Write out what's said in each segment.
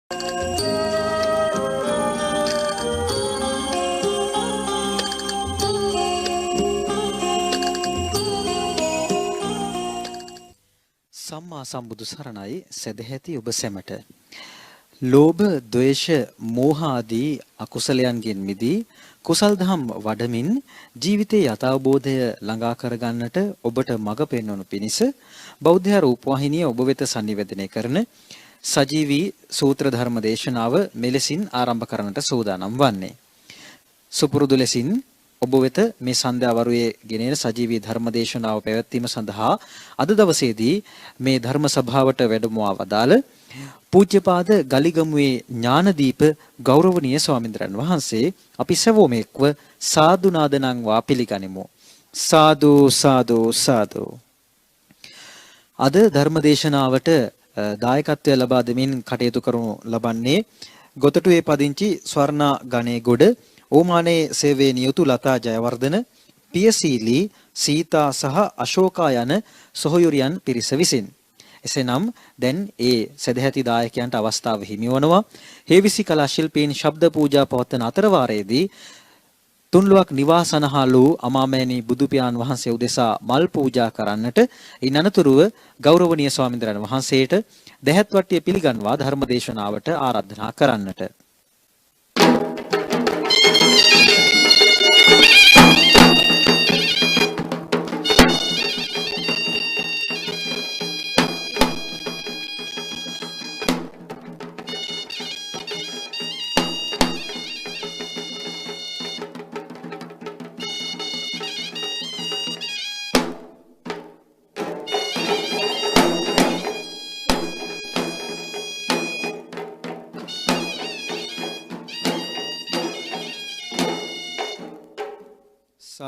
සම්මා සම්බුදු සරණයි සදැහැති ඔබ සැමට. ලෝභ, ද්වේෂ, මෝහ ආදී අකුසලයන්ගෙන් මිදී කුසල් දහම් වඩමින් ජීවිතයේ යථාබෝධය ළඟා කරගන්නට ඔබට මඟ පෙන්වනු පිණිස බෞද්ධ රූපවාහිනිය ඔබ වෙත sannivedanaya කරන සජීවී සූත්‍ර ධර්ම දේශනාව මෙලෙසින් ආරම්භ කරන්නට සූදානම් වන්නේ. සුපුරුදු ලෙසින් ඔබ වෙත මේ සන්ධ්‍යාවරුවේ ගෙනෙන සජීවී ධර්ම දේශනාව පැවැත්වීම සඳහා අද දවසේදී මේ ධර්ම සභාවට වැඩමවා වදාළ පූජ්‍යපාද ගලිගමුවේ ඥානදීප ගෞරවනීය ස්වාමීන්ද්‍රයන් වහන්සේ අපි සවෝමෙක්ව සාදු නාදනං වා පිළිගනිමු. සාදු සාදු සාදු. අද ධර්ම දේශනාවට දායකත්වය ලබා දෙමින් කටයුතු කරනු ලබන්නේ ගොතටුවේ පදිංචි ස්වර්ණා ගණේගොඩ ඕමානේ සේවයේ නියුතු ලතා ජයවර්ධන, පියසීලී, සීතා සහ අශෝකා යන සොහොයුරියන් පිරිස විසින්. එසේනම් දැන් ඒ සදැහැති දායකයන්ට අවස්ථාව හිමි වනවා. හේවිසි කලා ශිල්පීන් ශබ්ද පූජා පවත්වන අතරවාරයේදී තුන්ලුවක් නිවාසනහලු අමාමෑණී බුදු පියාණන් වහන්සේ උදෙසා මල් පූජා කරන්නට ඉන් අනතුරුව ගෞරවනීය ස්වාමීන්ද්‍රයන් වහන්සේට දැහැත් වට්ටිය පිළිගන්වා ධර්ම දේශනාවට ආරාධනා කරන්නට.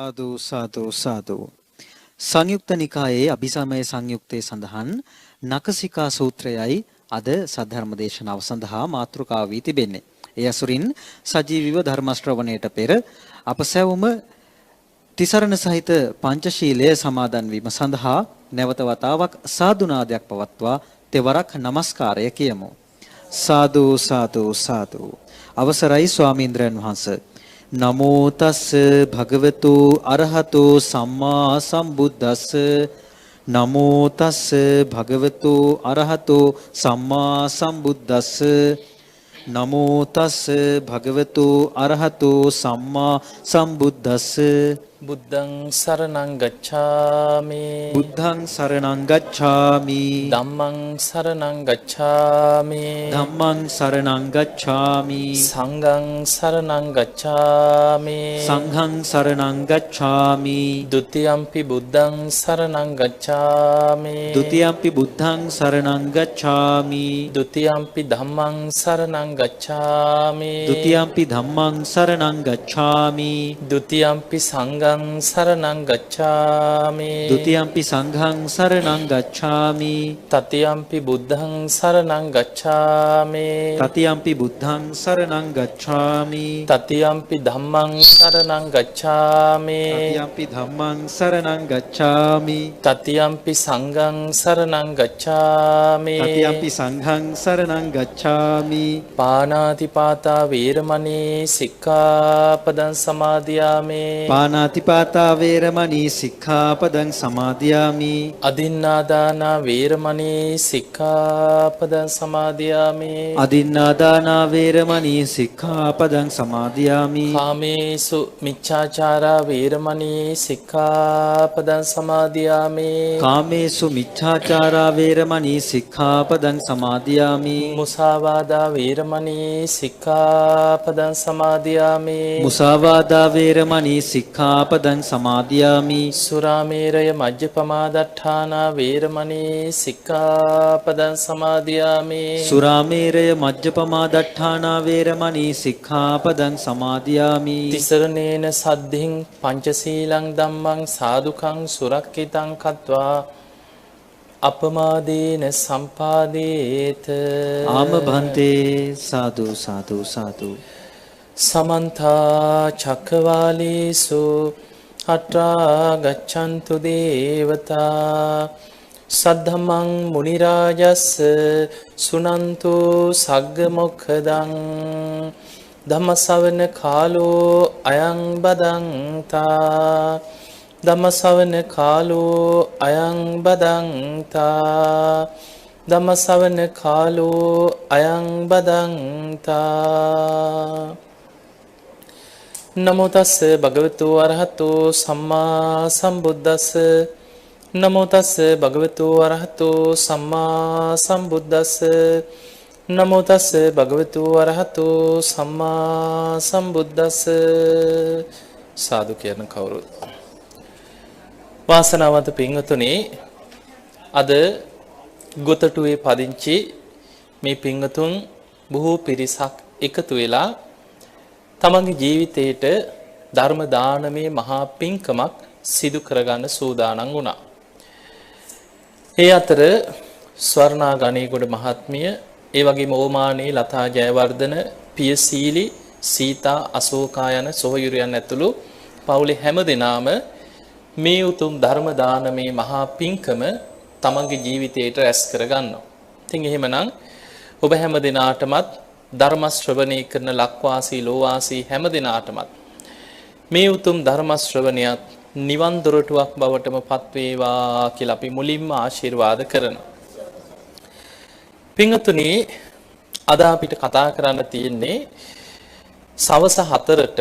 සාදු සාදු සාදු. සංයුක්ත නිකායේ අභිසමය සංයුක්තයේ සඳහන් නකසිකා සූත්‍රයයි අද සද්ධර්ම දේශනාව සඳහා මාතෘකාව වී තිබෙන්නේ. ඒ අසුරින් සජීවීව ධර්ම ශ්‍රවණයට පෙර අප සැවොම තිසරණ සහිත පංචශීලය සමාදන් වීම සඳහා නැවත වතාවක් සාදුනාදයක් පවත්වා තෙවරක් නමස්කාරය කියමු. සාදු සාදු සාදු. අවසරයි ස්වාමීන්ද්‍රයන් වහන්සේ. නමෝ තස් භගවතු අරහතෝ සම්මා සම්බුද්දස්ස. නමෝ තස් භගවතු අරහතෝ සම්මා සම්බුද්දස්ස. නමෝ තස් භගවතු අරහතෝ සම්මා සම්බුද්දස්ස. බුද්ධං සරණං ගච්ඡාමි. බුද්ධං සරණං ගච්ඡාමි. ධම්මං සරණං ගච්ඡාමි. ධම්මං සරණං ගච්ඡාමි. සංඝං සරණං ගච්ඡාමි. සංඝං සරණං ගච්ඡාමි. ဒ ුතියම්පි බුද්ධං සරණං ගච්ඡාමි. ဒ ුතියම්පි බුද්ධං සරණං ගච්ඡාමි. ဒ ුතියම්පි ධම්මං සරණං ගච්ඡාමි. ဒ ුතියම්පි ධම්මං සරණං ගච්ඡාමි. ဒ ුතියම්පි සංඝං සරණං ගච්ඡාමි. ဒ ුතියම්පි සංඝං සරණං ගච්ඡාමි. තතියම්පි බුද්ධං සරණං ගච්ඡාමි. තතියම්පි බුද්ධං සරණං ගච්ඡාමි. තතියම්පි ධම්මං සරණං ගච්ඡාමි. තතියම්පි ධම්මං සරණං ගච්ඡාමි. තතියම්පි සංඝං සරණං ගච්ඡාමි. තතියම්පි සංඝං සරණං ගච්ඡාමි. පාණාතිපාතා වේරමණී සික්ඛාපදං සමාදියාමි. පාණාතිපාතා වේරමණී සික්ඛාපදං සමාදියාමි. අදින්නාදාන වේරමණී සික්ඛාපදං සමාදියාමි. අදින්නාදාන වේරමණී සික්ඛාපදං සමාදියාමි. කාමේසු මිච්ඡාචාරා වේරමණී සික්ඛාපදං සමාදියාමි. කාමේසු මිච්ඡාචාරා වේරමණී සික්ඛාපදං සමාදියාමි. මුසාවාදා වේරමණී සික්ඛාපදං සමාදියාමි. මුසාවාදා වේරමණී සික්ඛාපදං සමාදියාමි. සුරාමේරය මජ්ජපමාදට්ඨානා වේරමණී සික්ඛාපදං සමාදියාමි. සුරාමේරය මජ්ජපමාදට්ඨානා වේරමණී සික්ඛාපදං සමාදියාමි. තිසරණේන සද්ධින් පංචශීලං ධම්මං සාදුකං සුරක්ඛිතං කତ୍වා අපමාදේන සම්පාදේත. ආම භන්තේ. සාදු සාදු සාදු. සමන්ත චක්කවාලේසු අත්‍රා ගච්ඡන්තු දේවතා සද්ධම්මං මුනි රාජස් සුනන්තු සග්ග මොක්ඛදං ධම්ම ශ්‍රවණ කාලෝ අයං බදන්තා ධම්ම ශ්‍රවණ කාලෝ අයං බදන්තා ධම්ම ශ්‍රවණ කාලෝ අයං බදන්තා නමෝ තස්ස භගවතු අරහතෝ සම්මා සම්බුද්දස්ස නමෝ තස්ස භගවතු අරහතෝ සම්මා සම්බුද්දස්ස නමෝ තස්ස භගවතු අරහතෝ සම්මා සම්බුද්දස්ස සාදු කියන කවුරුත් වාසනාවන්ත පින්වතුනි අද ගොතටුවේ පදිංචි මේ පින්වතුන් බොහෝ පිරිසක් එකතු වෙලා තමන්ගේ ජීවිතේට ධර්ම දානමේ මහා පින්කමක් සිදු කරගන්න සූදානම් වුණා. ඒ අතර ස්වර්ණා ගණේගොඩ මහත්මිය, ඒ වගේම ඕමානී ලතා ජයවර්ධන, පියසීලි, සීතා අශෝකා යන සොහොයුරියන් ඇතුළු පවුලේ හැම දෙනාම මේ උතුම් ධර්ම දානමේ මහා පින්කම තමන්ගේ ජීවිතයට රැස් කරගන්නවා. ඉතින් එහෙමනම් ඔබ හැම දිනාටමත් ධර්ම ශ්‍රවණය කරන ලක්වාසී ලෝවාසී හැම දිනාටමත් මේ උතුම් ධර්ම ශ්‍රවණයත් නිවන් දොරටුවක් බවටම පත් වේවා කියලා අපි මුලින්ම ආශිර්වාද කරනවා. පින්වතුනි, අද අපිට කතා කරන්න තියෙන්නේ සවස 4ට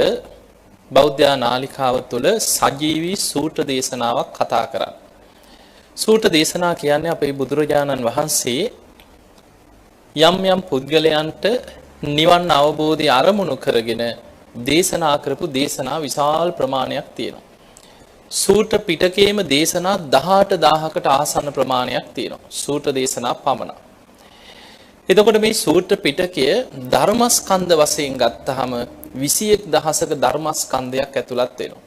බෞද්ධ නාලිකාව තුළ සජීවී සූත්‍ර දේශනාවක් කතා කරන්න. සූත්‍ර දේශනා කියන්නේ අපේ බුදුරජාණන් වහන්සේ යම් යම් පුද්ගලයන්ට නිවන් අවබෝධය අරමුණු කරගෙන දේශනා කරපු දේශනා විශාල ප්‍රමාණයක් තියෙනවා. සූත්‍ර පිටකයේම දේශනා 18000කට ආසන්න ප්‍රමාණයක් තියෙනවා. සූත්‍ර දේශනා පමණ. එතකොට මේ සූත්‍ර පිටකය ධර්මස්කන්ධ වශයෙන් ගත්තාම 21000ක ධර්මස්කන්ධයක් ඇතුළත් වෙනවා.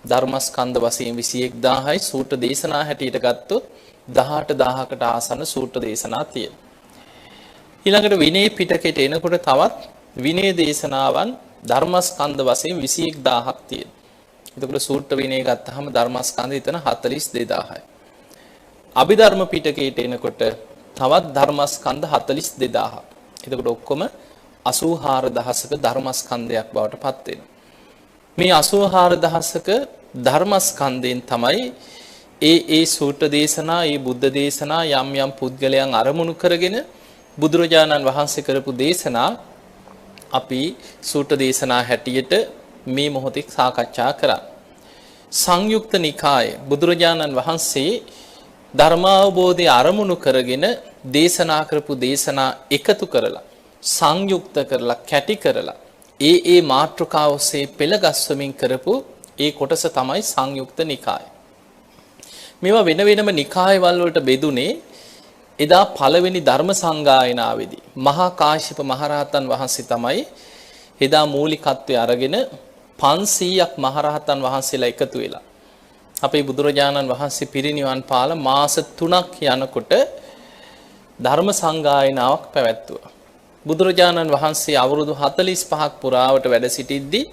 ධර්මස්කන්ධ වශයෙන් 21000යි සූත්‍ර දේශනා හැටියට ගත්තොත් 18000කට ආසන්න සූත්‍ර දේශනා තියෙනවා. ඊළඟට විනය පිටකයට එනකොට තවත් විනය දේශනාවන් ධර්මස්කන්ධ වශයෙන් 21000ක් තියෙනවා. එතකොට සූත්‍ර විනය ගත්තාම ධර්මස්කන්ධ එතන 42000යි. අභිධර්ම පිටකයට එනකොට තවත් ධර්මස්කන්ධ 42000ක්. එතකොට ඔක්කොම 84000ක ධර්මස්කන්ධයක් බවට පත් වෙනවා. මේ 84000ක ධර්මස්කන්ධයෙන් තමයි ඒ සූත්‍ර දේශනා, ඒ බුද්ධ දේශනා යම් යම් පුද්ගලයන් අරමුණු කරගෙන බුදුරජාණන් වහන්සේ කරපු දේශනා අපි සූත්‍ර දේශනා හැටියට මේ මොහොතේ සාකච්ඡා කරා. සංයුක්ත නිකායේ බුදුරජාණන් වහන්සේ ධර්මාවබෝධය අරමුණු කරගෙන දේශනා කරපු දේශනා එකතු කරලා සංයුක්ත කරලා කැටි කරලා ඒ මාතෘකාව ඔස්සේ පෙළගස්වමින් කරපු ඒ කොටස තමයි සංයුක්ත නිකාය. මේවා වෙන වෙනම නිකායවල වලට බෙදුනේ එදා පළවෙනි ධර්ම සංගායනාවේදී මහා කාශ්‍යප මහරහතන් වහන්සේ තමයි එදා මූලිකත්වය අරගෙන 500ක් මහරහතන් වහන්සේලා එකතු වෙලා අපේ බුදුරජාණන් වහන්සේ පිරිනිවන් පාල මාස 3ක් යනකොට ධර්ම සංගායනාවක් පැවැත්වුවා. බුදුරජාණන් වහන්සේ අවුරුදු 45ක් පුරාවට වැඩ සිටිද්දී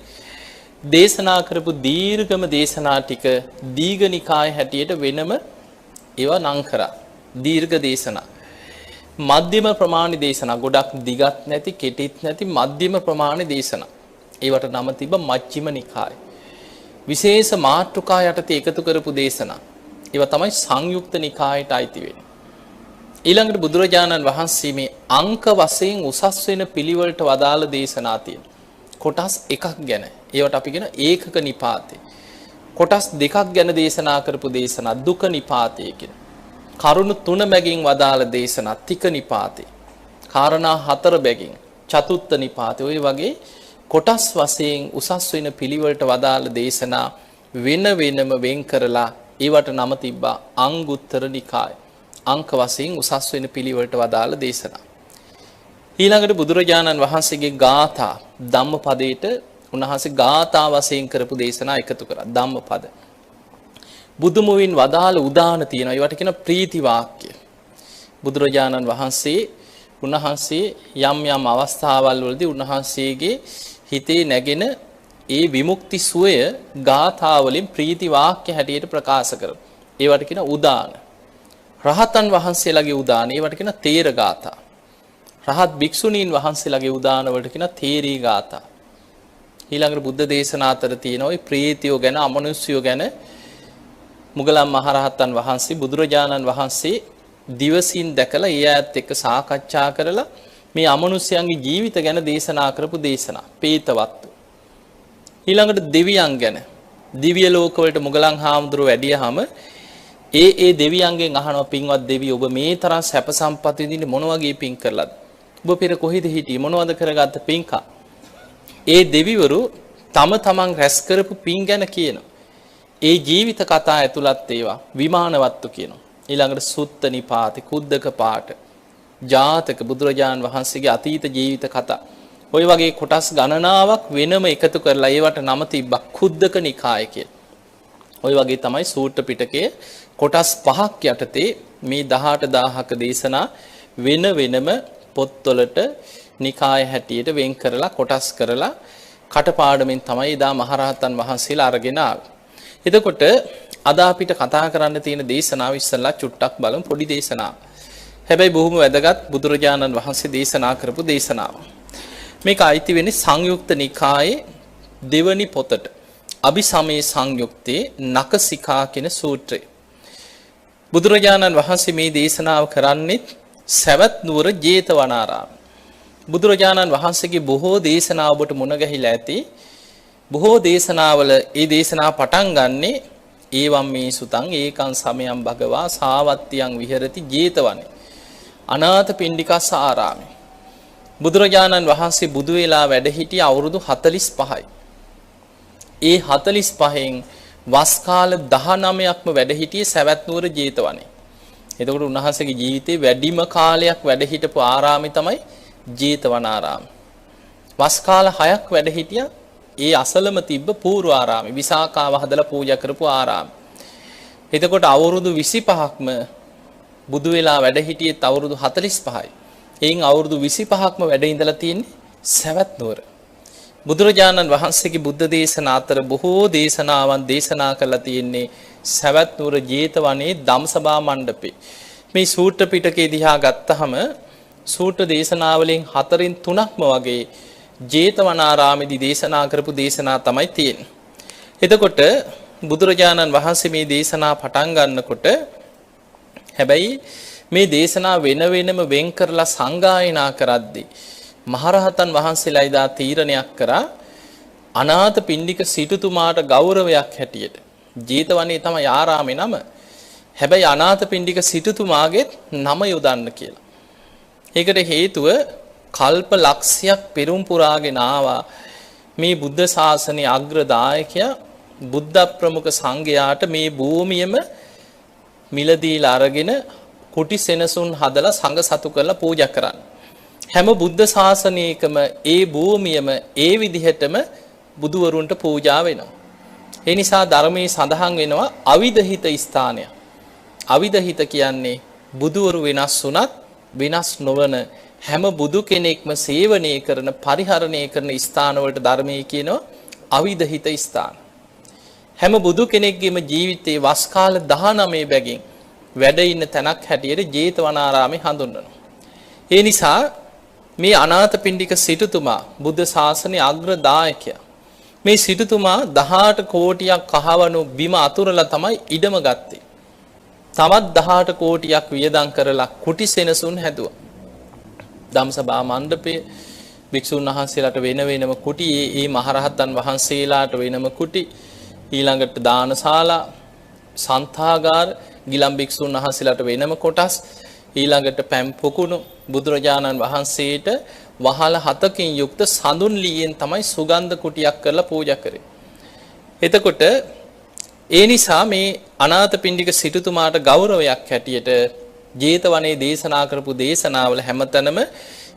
දේශනා කරපු දීර්ඝම දේශනා ටික දීඝනිකාය හැටියට වෙනම ඒවා නම් කරා. දීර්ඝ දේශනා, මධ්‍යම ප්‍රමාණ දේශනා, ගොඩක් දිගත් නැති, කෙටිත් නැති මධ්‍යම ප්‍රමාණ දේශනා. ඒවට නම තිබ්බ මජ්ක්‍ධිම නිකාය. විශේෂ මාතෘකා යටතේ එකතු කරපු දේශනා. ඒවා තමයි සංයුක්ත නිකායට අයිති වෙන්නේ. ඊළඟට බුදුරජාණන් වහන්සේ මේ අංක වශයෙන් උසස් වෙන පිළිවෙලට වදාළ දේශනා තියෙනවා. කොටස් එකක් ගැන. ඒවට අපි කියන ඒකක නිපාතේ. කොටස් දෙකක් ගැන දේශනා කරපු දේශනා දුක නිපාතේ කියන. කරුණු 3 බැගින් වදාළ දේශනා තික නිපාතේ. කාරණා 4 බැගින් චතුත්ථ නිපාතේ. ඔය වගේ කොටස් වශයෙන් උසස් වෙන පිළිවෙලට වදාළ දේශනා වෙන වෙනම වෙන් කරලා ඒවට නම තිබ්බා අංගුත්තර නිකාය. අංක වශයෙන් උසස් වෙන පිළිවෙලට වදාළ දේශනා. ඊළඟට බුදුරජාණන් වහන්සේගේ ගාථා ධම්මපදයට උන්වහන්සේ ගාථා වශයෙන් කරපු දේශනා එකතු කරා ධම්මපද. බුදුමුවින් වදාළ උදාන තියෙනවා. ඒවට කියන ප්‍රීති වාක්‍ය. බුදුරජාණන් වහන්සේ යම් යම් අවස්ථාවල් වලදී උන්වහන්සේගේ හිතේ නැගෙන ඒ විමුක්ති සුවය ගාථා වලින් ප්‍රීති වාක්‍ය හැටියට ප්‍රකාශ කරනවා. ඒවට කියන උදාන. රහතන් වහන්සේලාගේ උදාන ඒවට කියන තේර ගාථා. රහත් භික්ෂුණීන් වහන්සේලාගේ උදාන වලට කියන තේරී ගාථා. ඊළඟට බුද්ධ දේශනා අතර තියෙන ওই ප්‍රීතියෝ ගැන අමනුෂ්‍යයෝ ගැන මුගලන් මහරහතන් වහන්සේ බුදුරජාණන් වහන්සේ දිවසින් දැකලා ඒ අයත් එක්ක සාකච්ඡා කරලා මේ අමනුෂ්‍යයන්ගේ ජීවිත ගැන දේශනා කරපු දේශනා පීතවත්තු. ඊළඟට දෙවියන් ගැන දිව්‍ය ලෝකවලට මුගලන් හාමුදුරුවෝ වැඩියහම ඒ දෙවියන්ගෙන් අහනවා පින්වත් දෙවියෝ ඔබ මේ තරම් සැප සම්පත් විඳින්නේ මොන වගේ පින් කරලාද? ඔබ පෙර කොහෙද හිටියේ මොනවද කරගත්ත පින්කම්? ඒ දෙවිවරු තම තමන් රැස් කරපු පින් ගැන කියනවා. ඒ ජීවිත කතා ඇතුළත් ඒවා විමානවත්තු කියනවා. ඊළඟට සුත්ත නිපාති කුද්දක පාඨ ජාතක බුදුරජාන් වහන්සේගේ අතීත ජීවිත කතා. ওই වගේ කොටස් ගණනාවක් වෙනම එකතු කරලා ඒවට නම තිබ්බා කුද්දක නිකාය කියලා. ওই වගේ තමයි සූත්‍ර පිටකයේ කොටස් 5ක් යටතේ මේ 18000ක දේශනා වෙන වෙනම පොත්වලට නිකාය හැටියට වෙන් කරලා කොටස් කරලා කටපාඩමින් තමයි එදා මහරහතන් වහන්සේලා අරගෙන ආවේ. එතකොට අද අපිට කතා කරන්න තියෙන දේශනාව ඉස්සෙල්ලා චුට්ටක් බලමු පොඩි දේශනාවක්. හැබැයි බොහොම වැදගත් බුදුරජාණන් වහන්සේ දේශනා කරපු දේශනාව. මේක අයිති වෙන්නේ සංයුක්ත නිකායේ දෙවනි පොතට. අභිසමේ සංයුක්තේ නකසිකා කියන සූත්‍රය. බුදුරජාණන් වහන්සේ මේ දේශනාව කරන්නේ සවැත් නුවර ජේතවනාරාම. බුදුරජාණන් වහන්සේගේ බොහෝ දේශනා ඔබට මුණ ගැහිලා ඇති. බොහෝ දේශනාවල ඒ දේශනා පටන් ගන්නේ ඒවම් මේ සුතං ඒකං සමයං භගවා සාවත්තියං විහෙරති ජේතවනේ අනාථ පිණ්ඩිකස්ස ආරාමේ. බුදුරජාණන් වහන්සේ බුදු වෙලා වැඩ සිටි අවුරුදු 45යි. ඒ 45න් වස් කාල 19ක්ම වැඩ සිටියේ සවැත් නුවර ජේතවනේ. එතකොට උන්වහන්සේගේ ජීවිතේ වැඩිම කාලයක් වැඩ හිටපු ආරාමේ තමයි ජේතවනාරාම. වස් කාල 6ක් වැඩ හිටියා ඒ අසලම තිබ්බ පූර්ව ආරාමේ විසාකාව හදලා පූජා කරපු ආරාම. එතකොට අවුරුදු 25ක්ම බුදු වෙලා වැඩ හිටියෙත් අවුරුදු 45යි. එයින් අවුරුදු 25ක්ම වැඩ ඉඳලා තියෙන්නේ සවැත් නුවර. බුදුරජාණන් වහන්සේගේ බුද්ධ දේශනා අතර බොහෝ දේශනාවන් දේශනා කරලා තියෙන්නේ සවැත් නුවර ජේතවනේ ධම්සභා මණ්ඩපේ. මේ සූත්‍ර පිටකේ දිහා ගත්තහම සූත්‍ර දේශනාවලින් 4න් 3ක්ම වගේ ජේතවනාරාමේදී දේශනා කරපු දේශනා තමයි තියෙන්නේ. එතකොට බුදුරජාණන් වහන්සේ මේ දේශනා පටන් ගන්නකොට හැබැයි මේ දේශනා වෙන වෙනම වෙන් කරලා සංගායනා කරද්දී මහරහතන් වහන්සේලා ඉදා තීරණයක් කරා අනාථ පිණ්ඩික සිටුතුමාට ගෞරවයක් හැටියට ජේතවනේ තමයි ආරාමේ නම. හැබැයි අනාථ පිණ්ඩික සිටුතුමාගේ නම යොදන්න කියලා. ඒකට හේතුව කල්ප ලක්ෂයක් පෙරම් පුරාගෙන ආවා මේ බුද්ධ ශාසනයේ අග්‍රදායකයා බුද්ධ ප්‍රමුඛ සංඝයාට මේ භූමියම මිලදීලා අරගෙන කුටි සෙනසුන් හදලා සංඝ සතු කරලා පූජා කරන්න. හැම බුද්ධ ශාසනයකම ඒ භූමියම ඒ විදිහටම බුදුවරුන්ට පූජා වෙනවා. ඒ නිසා ධර්මයේ සඳහන් වෙනවා අවිදහිත ස්ථානය. අවිදහිත කියන්නේ බුදුවරු වෙනස් වුණත් වෙනස් නොවන හැම බුදු කෙනෙක්ම සේවනය කරන පරිහරණය කරන ස්ථානවලට ධර්මයේ කියනවා අවිදහිත ස්ථාන. හැම බුදු කෙනෙක්ගේම ජීවිතේ වස් කාල 19 බැගින් වැඩ ඉන්න තැනක් හැටියට ජේතවනාරාමේ හඳුන්වනවා. ඒ නිසා මේ අනාථපිණ්ඩික සිටුතුමා බුද්ධ ශාසනයේ අග්‍රදායකයා. මේ සිටුතුමා 18 කෝටියක් කහවණු බිම අතුරලා තමයි ඉඩම ගත්තේ. තවත් 18 කෝටියක් වියදම් කරලා කුටි සෙනසුන් හැදුවා. ධම්සභා මණ්ඩපයේ භික්ෂුන් වහන්සේලාට වෙන වෙනම කුටි, ඒ මහරහතන් වහන්සේලාට වෙනම කුටි, ඊළඟට දානශාලා, සන්තාගාර, ගිලම් භික්ෂුන් වහන්සේලාට වෙනම කොටස්, ඊළඟට පැම් පොකුණු බුදුරජාණන් වහන්සේට වහල 7කින් යුක්ත සඳුන් ලීයෙන් තමයි සුගන්ධ කුටියක් කරලා පූජා කරේ. එතකොට ඒ නිසා මේ අනාථපිණ්ඩික සිටුතුමාට ගෞරවයක් හැටියට ජේතවනේ දේශනා කරපු දේශනාවල හැමතැනම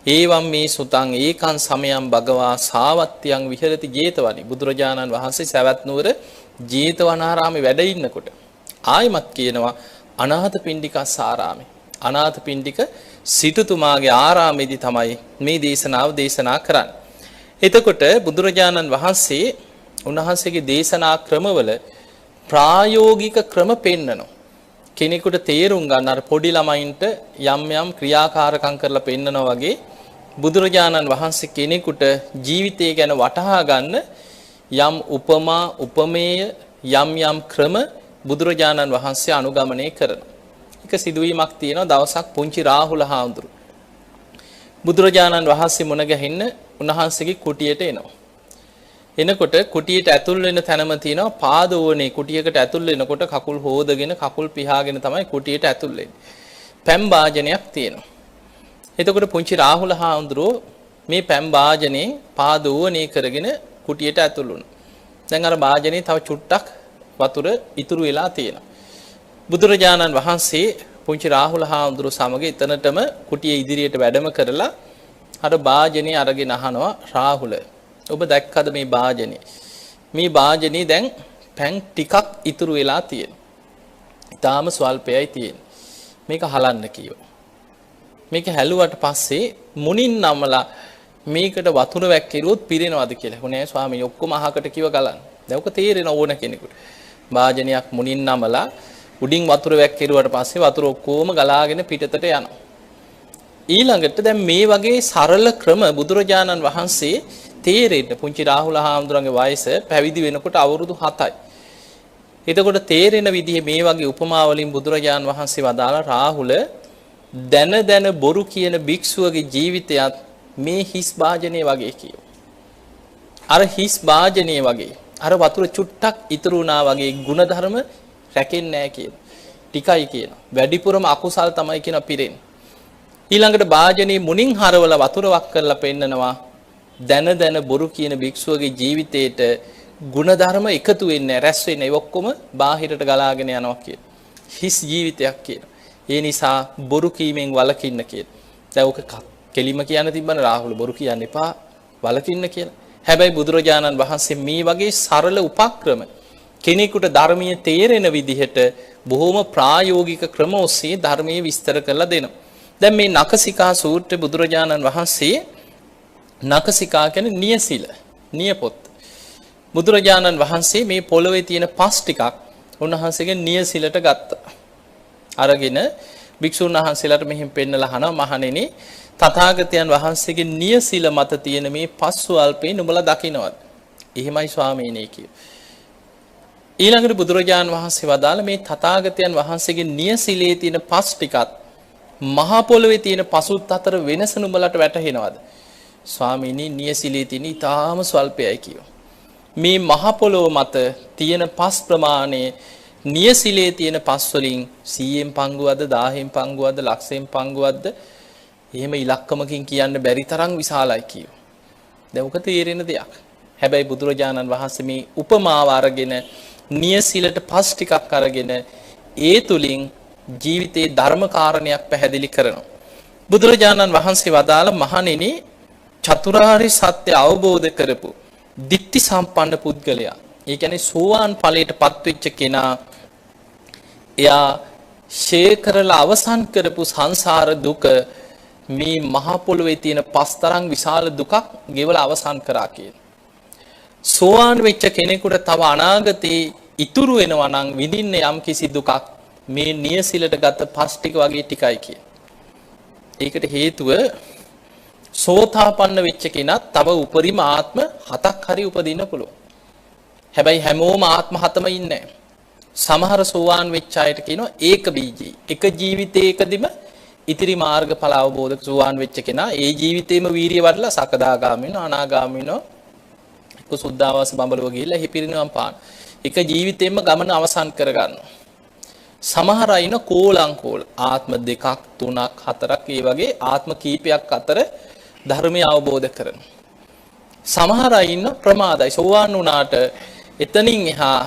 ඒවම් මේ සුතං ඒකං සමයං භගවා සාවත්තියං විහෙරති ජේතවනේ බුදුරජාණන් වහන්සේ සවැත් නුවර ජේතවනාරාමේ වැඩ ඉන්නකොට ආයිමත් කියනවා අනාථපිණ්ඩිකස් ආරාමේ අනාථපිණ්ඩික සිටුතුමාගේ ආරාමේදී තමයි මේ දේශනාව දේශනා කරන්නේ. එතකොට බුදුරජාණන් වහන්සේ උන්වහන්සේගේ දේශනා ක්‍රමවල ප්‍රායෝගික ක්‍රම පෙන්නනවා. කෙනෙකුට තේරුම් ගන්න අර පොඩි ළමයින්ට යම් යම් ක්‍රියාකාරකම් කරලා පෙන්නනවා වගේ බුදුරජාණන් වහන්සේ කෙනෙකුට ජීවිතය ගැන වටහා ගන්න යම් උපමා උපමේය යම් යම් ක්‍රම බුදුරජාණන් වහන්සේ අනුගමනය කරනවා. එක සිදුවීමක් තියෙනවා. දවසක් පුංචි රාහුල හාමුදුරුවෝ බුදුරජාණන් වහන්සේ මුණ ගැහෙන්න උන්වහන්සේගේ කුටියට එනවා. එනකොට කුටියට ඇතුල් වෙන තැනම තියෙනවා පාදෝවනේ. කුටියකට ඇතුල් වෙනකොට කකුල් හොදගෙන කකුල් පිහාගෙන තමයි කුටියට ඇතුල් වෙන්නේ. පැම් වාජනයක් තියෙනවා. එතකොට පුංචි රාහුල හාමුදුරුවෝ මේ පැම් වාජනේ පාදෝවනේ කරගෙන කුටියට ඇතුල් වුණා. දැන් අර වාජනේ තව චුට්ටක් වතුර ඉතුරු වෙලා තියෙනවා. බුදුරජාණන් වහන්සේ පුංචි රාහුල හාමුදුරුවෝ සමග එතනටම කුටිය ඉදිරියට වැඩම කරලා අර වාජනේ අරගෙන අහනවා රාහුල ඔබ දැක්කද මේ වාජනේ? මේ වාජනේ දැන් පැන් ටිකක් ඉතුරු වෙලා තියෙනවා. ඊටාම ස්වල්පයයි තියෙන්නේ. මේක හලන්න කියෝ. මේක හැලුවට පස්සේ මුණින් නමලා මේකට වතුර වැක්කිරුවොත් පිරෙනවද කියලා. හොනේ ස්වාමී ඔක්කොම අහකට කිව ගලන්න. දැන් ඔක තේරෙන ඕන කෙනෙකුට. වාජනයක් මුණින් නමලා උඩින් වතුර වැක්කිරුවට පස්සේ වතුර ඔක්කොම ගලාගෙන පිටතට යනවා. ඊළඟට දැන් මේ වගේ සරල ක්‍රම බුදුරජාණන් වහන්සේ තේරෙන්න පුංචි රාහුල හාමුදුරන්ගේ වයස පැවිදි වෙනකොට අවුරුදු 7යි. එතකොට තේරෙන විදිහේ මේ වගේ උපමා වලින් බුදුරජාණන් වහන්සේ වදාලා රාහුල දැන දැන බොරු කියන භික්ෂුවගේ ජීවිතයත් මේ හිස් වාජනේ වගේ කියෝ. අර හිස් වාජනේ වගේ අර වතුර චුට්ටක් ඉතුරු වුණා වගේ ಗುಣධර්ම රැකෙන්නේ නැහැ කියන. ටිකයි කියන. වැඩිපුරම අකුසල් තමයි කියන පිරෙන්නේ. ඊළඟට වාජනේ මුණින් හරවල වතුර වක් කරලා පෙන්නනවා දැන දැන බොරු කියන භික්ෂුවගේ ජීවිතේට ಗುಣධර්ම එකතු වෙන්නේ රැස් වෙන්නේ ඒ ඔක්කොම බාහිරට ගලාගෙන යනවා කියන. හිස් ජීවිතයක් කියන. ඒ නිසා බොරු කීමෙන් වළකින්න කියන. දැන් ඔක කෙලිම කියන්න තිබ්බනේ රාහුල බොරු කියන්න එපා වළකින්න කියලා. හැබැයි බුදුරජාණන් වහන්සේ මේ වගේ සරල උපක්‍රම කෙනෙකුට ධර්මයේ තේරෙන විදිහට බොහොම ප්‍රායෝගික ක්‍රම ඔස්සේ ධර්මයේ විස්තර කරලා දෙනවා. දැන් මේ නඛසිකා සූත්‍රයේ බුදුරජාණන් වහන්සේ නඛසිකා කියන්නේ නියසිල නියපොත්. බුදුරජාණන් වහන්සේ මේ පොළවේ තියෙන පස් ටිකක් උන්වහන්සේගේ නියසිලට ගත්තා. අරගෙන භික්ෂුන් වහන්සේලාට මෙහෙම පෙන්නලා අහනවා මහණෙනි තථාගතයන් වහන්සේගේ නියසිල මත තියෙන මේ පස් ස්වල්පේ නුඹලා දකින්නවද? එහෙමයි ස්වාමීනි කිව්වා. ඊළඟට බුදුරජාණන් වහන්සේ වදාළ මේ තථාගතයන් වහන්සේගේ නියසිලේ තියෙන පස් ටිකත් මහා පොළවේ තියෙන පසුත් අතර වෙනස නුඹලට වැටහෙනවද? ස්වාමීනි නියසිලේ තියෙන ඊටාම ස්වල්පයයි කිව්වා. මේ මහා පොළොව මත තියෙන පස් ප්‍රමාණය නියසිලේ තියෙන පස් වලින් 100න් පංගුවක්ද 1000න් පංගුවක්ද ලක්ෂයෙන් පංගුවක්ද එහෙම ඉලක්කමකින් කියන්න බැරි තරම් විශාලයි කිව්වා. දැන් ඔක තේරෙන දෙයක්. හැබැයි බුදුරජාණන් වහන්සේ මේ උපමාව අරගෙන නියසිලට පස් ටිකක් අරගෙන ඒ තුලින් ජීවිතේ ධර්ම කාරණයක් පැහැදිලි කරනවා. බුදුරජාණන් වහන්සේ වදාළ මහණෙනි චතුරාර්ය සත්‍ය අවබෝධ කරපු ditthi සම්පන්න පුද්ගලයා. ඒ කියන්නේ සෝවාන් ඵලයට පත්වෙච්ච කෙනා එයා ෂේ කරලා අවසන් කරපු සංසාර දුක මේ මහ පොළොවේ තියෙන පස්තරම් විශාල දුකක් ගෙවලා අවසන් කරා කියන. සෝවාන් වෙච්ච කෙනෙකුට තව අනාගතේ ඉතුරු වෙනවා නම් විඳින්න යම් කිසි දුකක් මේ නියසිලට ගත පස් ටික වගේ ටිකයි කියන. ඒකට හේතුව සෝතාපන්න වෙච්ච කෙනා තව උපරිම ආත්ම 7ක් හරි උපදින්න පුළුවන්. හැබැයි හැමෝම ආත්ම 7ම ඉන්නේ නැහැ. සමහර සෝවාන් වෙච්ච අයට කියනවා ඒක බීජී. එක ජීවිතයකදීම ඉතිරි මාර්ගඵල අවබෝධ සෝවාන් වෙච්ච කෙනා ඒ ජීවිතේම වීරිය වඩලා සකදාගාමී වෙනවා අනාගාමී වෙනවා. එක්ක සුද්ධාවාස බඹලව ගිහිල්ලා හිපිරිනවම් පාන. එක ජීවිතේම ගමන අවසන් කරගන්නවා. සමහර අය ඉන්න කෝලංකෝල ආත්ම 2ක් 3ක් 4ක් ඒ වගේ ආත්ම කීපයක් අතර ධර්මය අවබෝධ කරනවා. සමහර අය ඉන්න ප්‍රමාදයි සෝවාන් වුණාට එතනින් එහා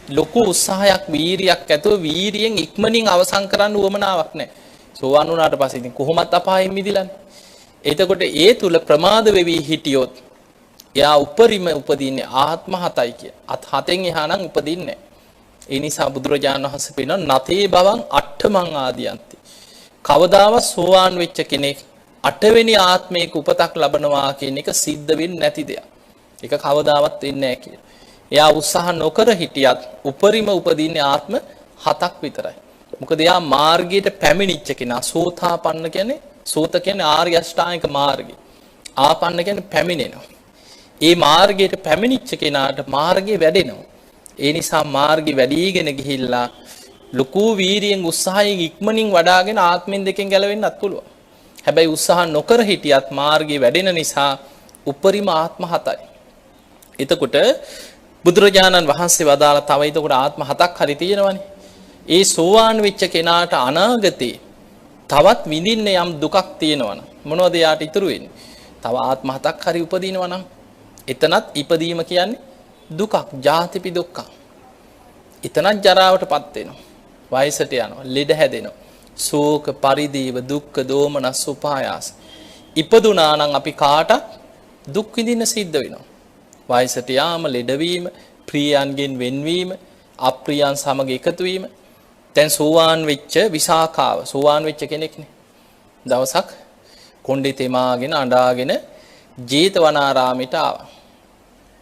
ලොකු උත්සාහයක් වීරියක් ඇතුව වීරියෙන් ඉක්මනින් අවසන් කරන්න උවමනාවක් නැහැ. සෝවාන් වුණාට පස්සේ ඉතින් කොහොමත් අපායෙන් මිදිලානේ. එතකොට ඒ තුල ප්‍රමාද වෙවි හිටියොත් එයා උපරිම උපදින්නේ ආත්ම 7යි කිය. අත් 7න් එහා නම් උපදින්නේ නැහැ. ඒ නිසා බුදුරජාණන් වහන්සේ කියනවා නතේ බවං අට්ඨමං ආදියන්ති. කවදාවත් සෝවාන් වෙච්ච කෙනෙක් 8 වෙනි ආත්මයක උපතක් ලබනවා කියන එක සිද්ධ වෙන්නේ නැති දෙයක්. ඒක කවදාවත් වෙන්නේ නැහැ කියලා. එයා උත්සාහ නොකර හිටියත් උපරිම උපදින්නේ ආත්ම 7ක් විතරයි. මොකද යා මාර්ගයට පැමිණිච්ච කෙනා. සෝතාපන්න කියන්නේ සෝත කියන්නේ ආර්ය අෂ්ටාංගික මාර්ගය. ආපන්න කියන්නේ පැමිණෙනවා. ඒ මාර්ගයට පැමිණිච්ච කෙනාට මාර්ගය වැඩෙනවා. ඒ නිසා මාර්ගය වැඩිගෙන ගිහිල්ලා ලොකු වීරියෙන් උත්සාහයෙන් ඉක්මනින් වඩාගෙන ආත්මෙන් දෙකෙන් ගැලවෙන්නත් පුළුවන්. හැබැයි උත්සාහ නොකර හිටියත් මාර්ගය වැඩෙන නිසා උපරිම ආත්ම 7යි. එතකොට බුදුරජාණන් වහන්සේ වදාළ තව එතකොට ආත්ම 7ක් හරි තියෙනවනේ. ඒ සෝවාන් වෙච්ච කෙනාට අනාගතේ තවත් විඳින්න යම් දුකක් තියෙනවනම් මොනවද යාට ඉතුරු වෙන්නේ? තව ආත්ම 7ක් හරි උපදිනවනම් එතනත් ඉපදීම කියන්නේ දුකක්, ජාතිපි දුක්ඛ. එතනත් ජරාවටපත් වෙනවා. වයසට යනවා, ලෙඩ හැදෙනවා. ශෝක, පරිදේව, දුක්ඛ, දෝමනස්, උපායාස. ඉපදුනා නම් අපි කාටත් දුක් විඳින්න සිද්ධ වෙනවා. වයසට යාම, ලෙඩවීම, ප්‍රියයන්ගෙන් වෙන්වීම, අප්‍රියයන් සමග එකතු වීම. දැන් සෝවාන් වෙච්ච විසාකාව, සෝවාන් වෙච්ච කෙනෙක්නේ. දවසක් කොණ්ඩේ තෙමාගෙන අඬාගෙන ජේතවනාරාමයට ආවා.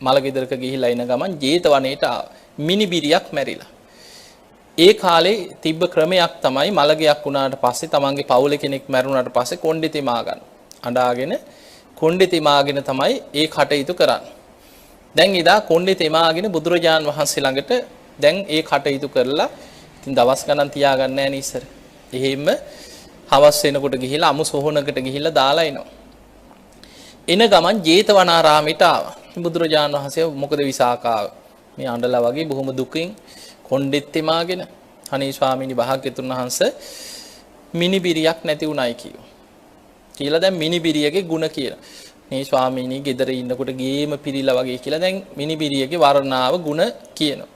මලගෙදරක ගිහිල්ලා එන ගමන් ජේතවනයේට ආවා. මිනිබිරියක් මැරිලා. ඒ කාලේ තිබ්බ ක්‍රමයක් තමයි මලගයක් වුණාට පස්සේ තමන්ගේ පවුලේ කෙනෙක් මැරුණාට පස්සේ කොණ්ඩේ තෙමා ගන්න. අඬාගෙන කොණ්ඩේ තෙමාගෙන තමයි ඒ කටයුතු කරන්නේ. දැන් එදා කොණ්ඩේ තෙමාගෙන බුදුරජාන් වහන්සේ ළඟට දැන් ඒ කටයුතු කරලා ඉතින් දවස් ගණන් තියාගන්න නැහැ නේ ඉස්සර. එහෙම හවස් වෙනකොට ගිහිල්ලා අමු සොහනකට ගිහිල්ලා දාලා එනවා. එන ගමන් ජේතවනාරාමයට ආවා. බුදුරජාණන් වහන්සේ මොකද විසාකාව මේ අඬලා වගේ බොහොම දුකින් කොණ්ඩෙත් තෙමාගෙන අනේ ස්වාමීනි භාග්‍යතුන් වහන්සේ මිනිබිරියක් නැති උනායි කියලා දැන් මිනිබිරියගේ ಗುಣ කියලා. මේ ස්වාමීනි ගෙදර ඉන්නකොට ගේම පිරීලා වගේ කියලා දැන් මිනිබිරියගේ වර්ණාව ಗುಣ කියනවා.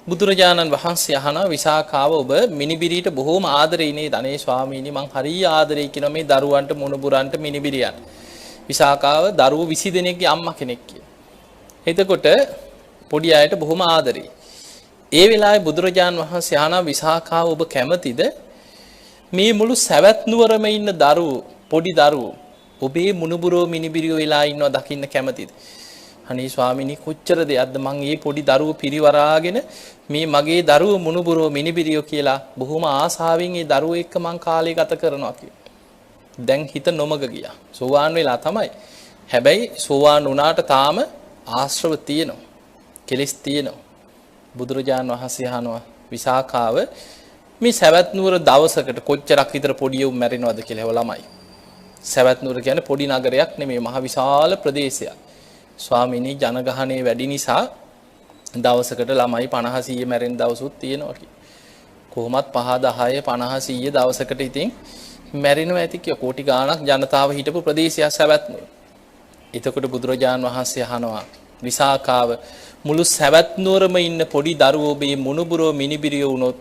බුදුරජාණන් වහන්සේ අහනවා විසාකාව ඔබ මිනිබිරියට බොහොම ආදරේ නේද? අනේ ස්වාමීනි මං හරිය ආදරේ කියන මේ දරුවන්ට මොනබුරන්ට මිනිබිරියන්. විසාකාව දරුවෝ 20 දෙනෙක්ගේ අම්මා කෙනෙක් කියලා. එතකොට පොඩි අයට බොහොම ආදරේ. ඒ වෙලාවේ බුදුරජාණන් වහන්සේ අහනවා විසාකාව ඔබ කැමතිද මේ මුළු සවැත් නුවරම ඉන්න දරුවෝ පොඩි දරුවෝ ඔබේ මුණුබුරෝ මිනිබිරියෝ වෙලා ඉන්නවා දකින්න කැමතිද? අනේ ස්වාමීනි කොච්චර දෙයක්ද මං මේ පොඩි දරුවෝ පිරිවරාගෙන මේ මගේ දරුවෝ මුණුබුරෝ මිනිබිරියෝ කියලා බොහොම ආසාවෙන් මේ දරුවෝ එක්ක මං කාලය ගත කරනවා කියලා. දැන් හිත නොමග ගියා. සෝවාන් වෙලා තමයි. හැබැයි සෝවාන් වුණාට තාම ආශ්‍රව තියෙනවා. කෙලෙස් තියෙනවා. බුදුරජාණන් වහන්සේ අහනවා විසාකාව මේ සවැත් නුවර දවසකට කොච්චරක් විතර පොඩි උන් මැරෙනවද කියලා ඒව ළමයි. සවැත් නුවර කියන්නේ පොඩි නගරයක් නෙමෙයි මහ විශාල ප්‍රදේශයක්. ස්වාමීනි ජනගහනය වැඩි නිසා දවසකට ළමයි 50 100 මැරෙන දවසුත් තියෙනවා කි. කොහොමත් 5 10 50 100 දවසකට ඉතින් මැරෙනවා ඇති කිය කෝටි ගාණක් ජනතාව හිටපු ප්‍රදේශයක් සවැත් නුවර. එතකොට බුදුරජාන් වහන්සේ අහනවා විසාකාව මුළු සවැත් නුවරම ඉන්න පොඩි දරුවෝ මේ මුණුබුරෝ මිනිබිරියෝ වුණොත්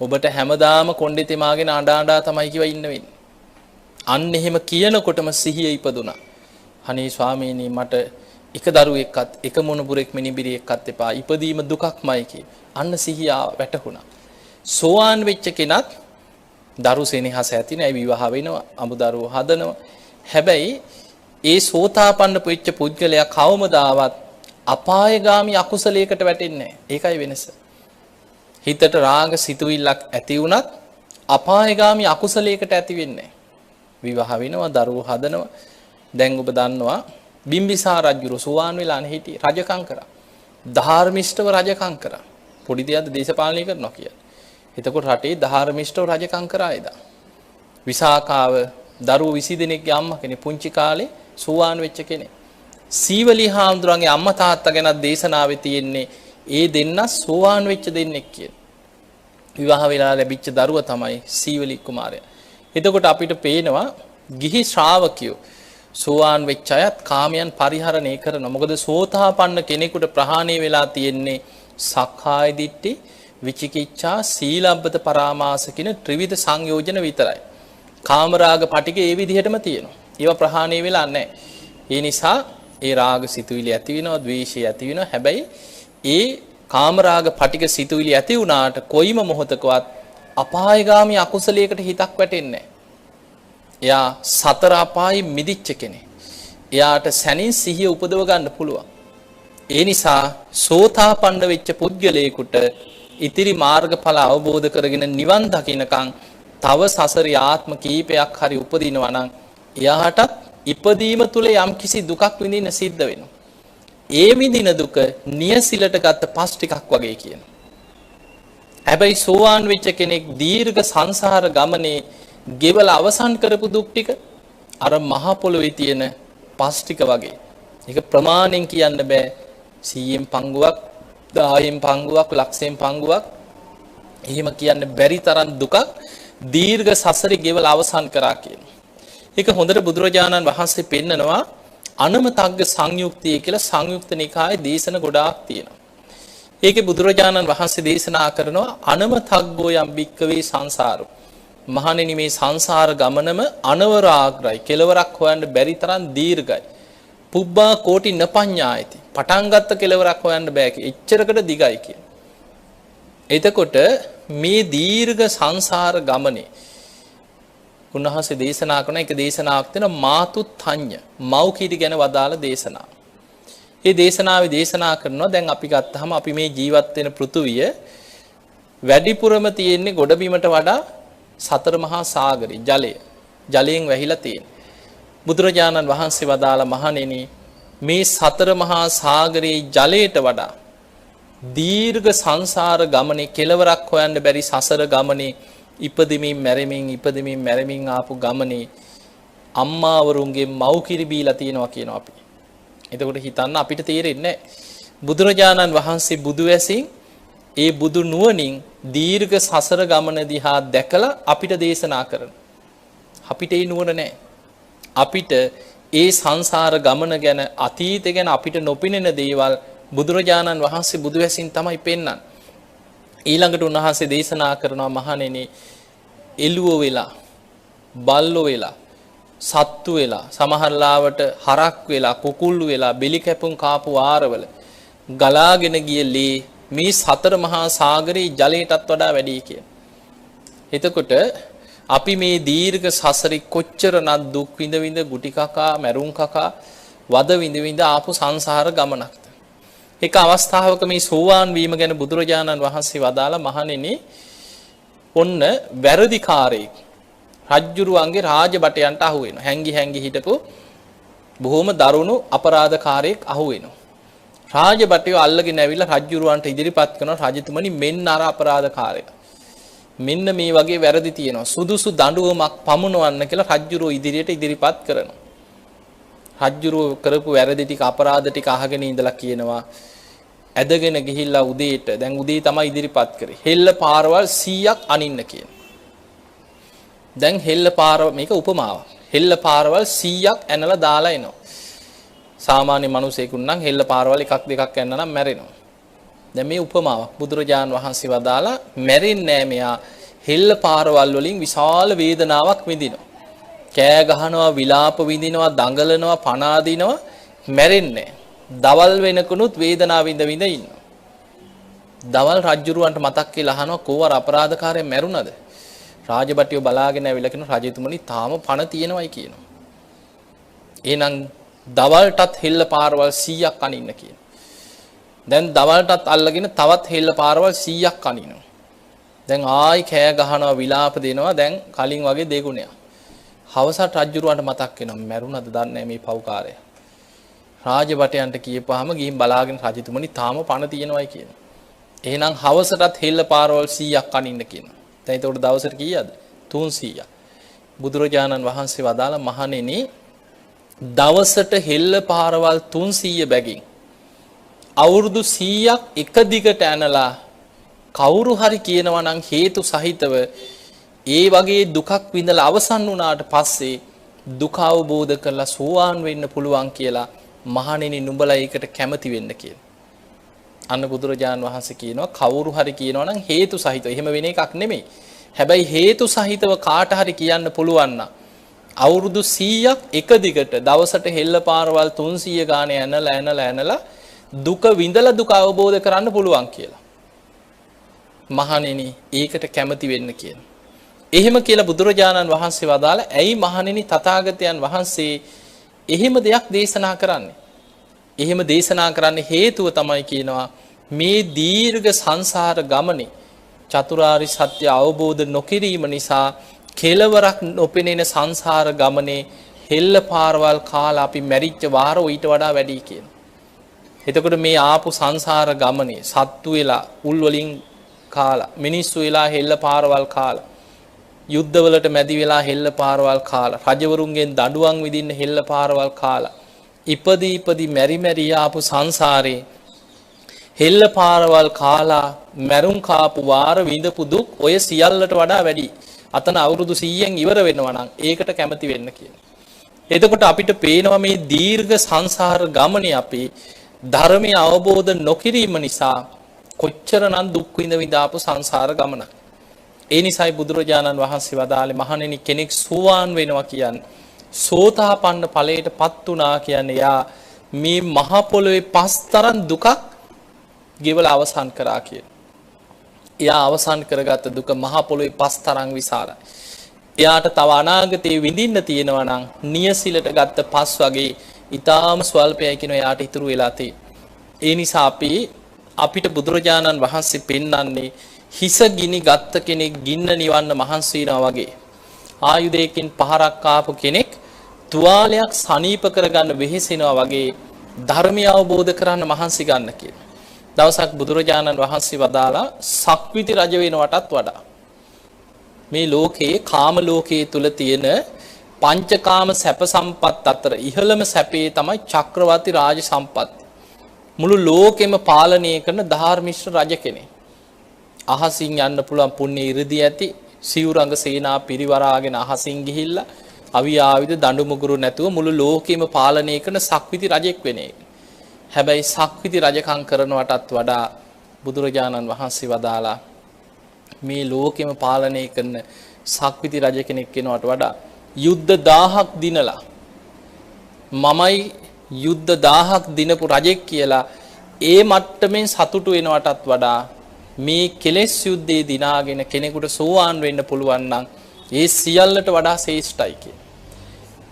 ඔබට හැමදාම කොණ්ඩේ තෙමාගෙන අඬා තමයි කිව්වා ඉන්න වෙන්නේ. අන්න එහෙම කියනකොටම සිහිය ඉපදුනා. අනේ ස්වාමීනි මට එක දරුවෙක්වත් එක මොනබුරෙක් මිනිබිරියෙක්වත් එපා. ඉපදීම දුකක්මයි කිය. අන්න සිහිය වැටහුණා. සෝවාන් වෙච්ච කෙනත් දරු සෙනෙහස ඇති නෑ විවාහ වෙනවා, අමුදරුවෝ හදනවා. හැබැයි ඒ සෝතාපන්න වෙච්ච පුද්ගලයා කවමදාවත් අපායගාමී අකුසලයකට වැටෙන්නේ නෑ. ඒකයි වෙනස. හිතට රාග සිතුවිල්ලක් ඇති වුණත් අපායගාමී අකුසලයකට ඇති වෙන්නේ නෑ. විවාහ වෙනවා, දරුවෝ හදනවා. දැන් ඔබ දන්නවා බිම්බිසාර රජුරු සෝවාන් වෙලානේ හිටියේ රජකම් කරා. ධාර්මිෂ්ඨව රජකම් කරා. පොඩි දෙයක්ද දේශපාලනය කරනවා කියලා. එතකොට රටේ ධාර්මිෂ්ඨව රජකම් කරා එදා. විසාකාව දරුවෝ 20 දෙනෙක්ගේ අම්මා කෙනෙක් පුංචි කාලේ සෝවාන් වෙච්ච කෙනෙක්. සීවලී හාමුදුරන්ගේ අම්මා තාත්තා ගැන දේශනාවේ තියෙන්නේ ඒ දෙන්න සෝවාන් වෙච්ච දෙන්නෙක් කියන. විවාහ වෙලා ලැබිච්ච දරුවා තමයි සීවලී කුමාරයා. එතකොට අපිට පේනවා ගිහි ශ්‍රාවකයෝ සෝවාන් වෙච්ච අයත් කාමයන් පරිහරණය කරනවා. මොකද සෝතාපන්න කෙනෙකුට ප්‍රහාණය වෙලා තියෙන්නේ සක්කාය දිට්ඨි, විචිකිච්ඡා, සීලබ්බත පරාමාස කියන ත්‍රිවිධ සංයෝජන විතරයි. කාමරාග පටික ඒ විදිහටම තියෙනවා. ඒවා ප්‍රහාණය වෙලා නැහැ. ඒ නිසා ඒ රාග සිතුවිලි ඇති වෙනවා, ද්වේෂය ඇති වෙනවා. හැබැයි ඒ කාමරාග පටික සිතුවිලි ඇති වුණාට කොයිම මොහොතකවත් අපායගාමී අකුසලයකට හිතක් වැටෙන්නේ නැහැ. එයා සතර අපායේ මිදිච්ච කෙනෙක්. එයාට සැනින් සිහිය උපදව ගන්න පුළුවන්. ඒ නිසා සෝතාපන්න වෙච්ච පුද්ගලයෙකුට ඉතිරි මාර්ගඵල අවබෝධ කරගෙන නිවන් දකින්නකම් තව සසරේ ආත්ම කීපයක් හරි උපදිනවා නම් එයාටත් ඉපදීම තුල යම්කිසි දුකක් විඳින්න සිද්ධ වෙනවා. ඒ විඳින දුක නියසිලට ගත්ත පස් ටිකක් වගේ කියන. හැබැයි සෝවාන් වෙච්ච කෙනෙක් දීර්ඝ සංසාර ගමනේ ගෙවල අවසන් කරපු දුක් ටික අර මහ පොළොවේ තියෙන පස් ටික වගේ. ඒක ප්‍රමාණයෙන් කියන්න බෑ. 100න් පංගුවක්, 10න් පංගුවක්, ලක්ෂයෙන් පංගුවක් එහෙම කියන්න බැරි තරම් දුකක් දීර්ඝ සසරේ ගෙවල අවසන් කරා කියන. ඒක හොඳට බුදුරජාණන් වහන්සේ පෙන්නනවා අනමතග්ග සංයුක්තිය කියලා සංයුක්ත නිකායේ දේශන ගොඩාක් තියෙනවා. ඒකේ බුදුරජාණන් වහන්සේ දේශනා කරනවා අනමතග්ගෝ යම් භික්කවේ සංසාරෝ. මහණෙනි මේ සංසාර ගමනම අනවරාග්‍රයි. කෙලවරක් හොයන්න බැරි තරම් දීර්ඝයි. පුබ්බා කෝටි නපඤ්ඤායති. පටන් ගත්ත කෙලවරක් හොයන්න බෑ කිය. එච්චරකට දිගයි කිය. එතකොට මේ දීර්ඝ සංසාර ගමනේ උන්වහන්සේ දේශනා කරන එක දේශනාවක් තියෙනවා මාතුත්ථඤ්ඤ මව් කීටි ගැන වදාළ දේශනාව. මේ දේශනාවේ දේශනා කරනවා දැන් අපි ගත්තාම අපි මේ ජීවත් වෙන පෘථුවිය වැඩිපුරම තියෙන්නේ ගොඩබිමට වඩා සතර මහා සාගරය ජලයෙන් වැහිලා තියෙන. බුදුරජාණන් වහන්සේ වදාළ මහණෙනි මේ සතර මහා සාගරයේ ජලයට වඩා දීර්ඝ සංසාර ගමනේ කෙලවරක් හොයන්න බැරි සසර ගමනේ ඉපදෙමින් මැරෙමින් ආපු ගමනේ අම්මාවරුන්ගේ මව් කිරි බීලා තියෙනවා කියනවා අපි. එතකොට හිතන්න අපිට තේරෙන්නේ බුදුරජාණන් වහන්සේ බුදු වැසින් ඒ බුදු නුවණින් දීර්ඝ සසර ගමන දිහා දැකලා අපිට දේශනා කරන. අපිට ඒ නුවණ නැහැ. අපිට ඒ සංසාර ගමන ගැන අතීතය ගැන අපිට නොපෙනෙන දේවල් බුදුරජාණන් වහන්සේ බුදු වැසින් තමයි පෙන්වන්නේ. ඊළඟට උන්වහන්සේ දේශනා කරනවා මහණෙනි එළුව වෙලා බල්ලෝ වෙලා සත්තු වෙලා සමහරලාවට හරක් වෙලා කුකුල්ලු වෙලා බෙලි කැපුම් කාපු ආරවල ගලාගෙන ගිය ලේ මේ සතර මහා සාගරයේ ජලයටත් වඩා වැඩි කියන. එතකොට අපි මේ දීර්ඝ සසරේ කොච්චරනම් දුක් විඳ ගුටි කකා මැරුම් කකා වද විඳ ආපු සංසාර ගමනක්ද. එක අවස්ථාවක මේ සෝවාන් වීම ගැන බුදුරජාණන් වහන්සේ වදාලා මහණෙනි ඔන්න වැරදිකාරයෙක් රජ්ජුරුවන්ගේ රාජබටයන්ට අහු වෙනවා. හැංගි හිටපු බොහොම දරුණු අපරාධකාරයෙක් අහු වෙනවා. රාජබටයෝ අල්ලගෙන ඇවිල්ලා රජ්ජුරුවන්ට ඉදිරිපත් කරනවා රජතුමනි මෙන්න අර අපරාධකාරයා. මෙන්න මේ වගේ වැරදි තියෙනවා. සුදුසු දඬුවමක් පමුණවන්න කියලා රජ්ජුරුව ඉදිරියට ඉදිරිපත් කරනවා. රජ්ජුරුව කරපු වැරදි ටික අපරාධ ටික අහගෙන ඉඳලා කියනවා ඇදගෙන ගිහිල්ලා උදේට දැන් උදේ තමයි ඉදිරිපත් කරේ. හෙල්ල පාරවල් 100ක් අනින්න කියන. දැන් හෙල්ල පාර මේක උපමාවක්. හෙල්ල පාරවල් 100ක් ඇනලා දාලා එනවා. සාමාන්‍ය මිනිසෙකුන් නම් හෙල්ල පාරවල් එකක් දෙකක් ඇන්න නම් මැරෙනවා. දැන් මේ උපමාවක් බුදුරජාන් වහන්සේ වදාලා මැරෙන්නේ නෑ මෙයා හෙල්ල පාරවල් වලින් විශාල වේදනාවක් විඳිනවා. කෑ ගහනවා විලාප විඳිනවා දඟලනවා පණ අදිනවා මැරෙන්නේ නෑ. දවල් වෙනකුණුත් වේදනාව විඳ ඉන්නවා. දවල් රජුරවන්ට මතක් කියලා අහනවා කෝවර අපරාධකාරය මැරුණද? රාජබටියෝ බලාගෙන ඇවිල්ලා කියනවා රජතුමනි තාම පණ තියෙනවයි කියනවා. එහෙනම් දවල්ටත් හෙල්ල පාරවල් 100ක් අනින්න කියනවා. දැන් දවල්ටත් අල්ලගෙන තවත් හෙල්ල පාරවල් 100ක් අනිනවා. දැන් ආයි කෑ ගහනවා විලාප දෙනවා දැන් කලින් වගේ දෙගුණයක්. හවසට රජුරවන්ට මතක් වෙනවා මැරුණද දන්නේ මේ පව්කාරයා. රාජබටයන්ට කියපුවාම ගිහින් බලාගෙන රජතුමනි තාම පණ තියෙනවයි කියනවා. එහෙනම් හවසටත් හෙල්ල පාරවල් 100ක් අනින්න කියනවා. දැන් ඒකට දවසට කීයද? 300ක්. බුදුරජාණන් වහන්සේ වදාළ මහණෙනි දවසට හෙල්ල පාරවල් 300 බැගින් අවුරුදු 100ක් එක දිගට ඇනලා කවුරු හරි කියනවා නම් හේතු සහිතව ඒ වගේ දුකක් විඳලා අවසන් වුණාට පස්සේ දුක අවබෝධ කරලා සෝවාන් වෙන්න පුළුවන් කියලා මහණෙනි නුඹලා ඒකට කැමති වෙන්න කියලා. අන්න බුදුරජාන් වහන්සේ කියනවා කවුරු හරි කියනවා නම් හේතු සහිතව එහෙම වෙන එකක් නෙමෙයි. හැබැයි හේතු සහිතව කාට හරි කියන්න පුළුවන් නම් අවුරුදු 100ක් එක දිගට දවසට හෙල්ල පාරවල් 300 ගානේ ඇනලා දුක විඳලා දුක අවබෝධ කරන්න පුළුවන් කියලා. මහණෙනි ඒකට කැමති වෙන්න කියලා. එහෙම කියලා බුදුරජාණන් වහන්සේ වදාළ ඇයි මහණෙනි තථාගතයන් වහන්සේ එහෙම දෙයක් දේශනා කරන්නේ? එහෙම දේශනා කරන්න හේතුව තමයි කියනවා මේ දීර්ඝ සංසාර ගමනේ චතුරාර්ය සත්‍ය අවබෝධ නොකිරීම නිසා කෙලවරක් නොපෙනෙන සංසාර ගමනේ හෙල්ල පාරවල් කාලා අපි මැරිච්ච වාර ඊට වඩා වැඩි කියන. එතකොට මේ ආපු සංසාර ගමනේ සත්තු වෙලා උල් වලින් කාලා මිනිස්සු වෙලා හෙල්ල පාරවල් කාලා යුද්ධවලට මැදි වෙලා හෙල්ල පාරවල් කාලා රජවරුන්ගෙන් දඬුවම් විඳින්න හෙල්ල පාරවල් කාලා ඉපදී මෙරි මෙරි ආපු සංසාරේ හෙල්ල පාරවල් කාලා මැරුම් කාපු වාර විඳපු දුක් ඔය සියල්ලට වඩා වැඩි. අතන අවුරුදු 100න් ඉවර වෙනවා නම් ඒකට කැමති වෙන්න කියලා. එතකොට අපිට පේනවා මේ දීර්ඝ සංසාර ගමනේ අපි ධර්මය අවබෝධ නොකිරීම නිසා කොච්චරනම් දුක් විඳාපු සංසාර ගමනක්. ඒ නිසායි බුදුරජාණන් වහන්සේ වදාළේ මහණෙනි කෙනෙක් සෝවාන් වෙනවා කියන්නේ සෝතාපන්න ඵලයටපත් උනා කියන්නේ යා මේ මහ පොළොවේ පස්තරන් දුකක් ගෙවලා අවසන් කරා කියන. එයා අවසන් කරගත්ත දුක මහ පොළොවේ පස්තරන් විශාලයි. එයාට තව අනාගතේ විඳින්න තියෙනවා නම් නියසිලට ගත්ත පස් වගේ ඊටාම ස්වල්පයයි කියන එයාට ඉතුරු වෙලා තියෙන්නේ. ඒ නිසා අපිට බුදුරජාණන් වහන්සේ පෙන්වන්නේ හිස ගිනි ගත්ත කෙනෙක් ගින්න නිවන්න මහන්සි වෙනවා වගේ. ආයුධයකින් පහරක් ආපු කෙනෙක් තුවාලයක් සනීප කරගන්න වෙහෙසෙනවා වගේ ධර්මය අවබෝධ කරන්න මහන්සි ගන්න කියලා. දවසක් බුදුරජාණන් වහන්සේ වදාලා සක්විති රජ වෙනවටත් වඩා මේ ලෝකයේ කාම ලෝකයේ තුල තියෙන පංචකාම සැප සම්පත් අතර ඉහළම සැපේ තමයි චක්‍රවර්ති රාජ සම්පත්. මුළු ලෝකෙම පාලනය කරන ධාර්මිෂ්ඨ රජ කෙනෙක්. අහසින් යන්න පුළුවන් පුණ්‍ය ඉරිදී ඇති සිවුරංග සේනා පිරිවරාගෙන අහසින් ගිහිල්ලා අවි ආයුධ දඬු මුගුරු නැතුව මුළු ලෝකෙම පාලනය කරන සක්විති රජෙක් වෙන එක. හැබැයි සක්විති රජකම් කරනවටත් වඩා බුදුරජාණන් වහන්සේ වදාලා මේ ලෝකෙම පාලනය කරන සක්විති රජ කෙනෙක් වෙනවට වඩා යුද්ධ 1000ක් දිනලා මමයි යුද්ධ 1000ක් දිනපු රජෙක් කියලා ඒ මට්ටමින් සතුටු වෙනවටත් වඩා මේ කෙලෙස් යුද්ධේ දිනාගෙන කෙනෙකුට සෝවාන් වෙන්න පුළුවන් නම් ඒ සියල්ලට වඩා ශ්‍රේෂ්ඨයි කිය.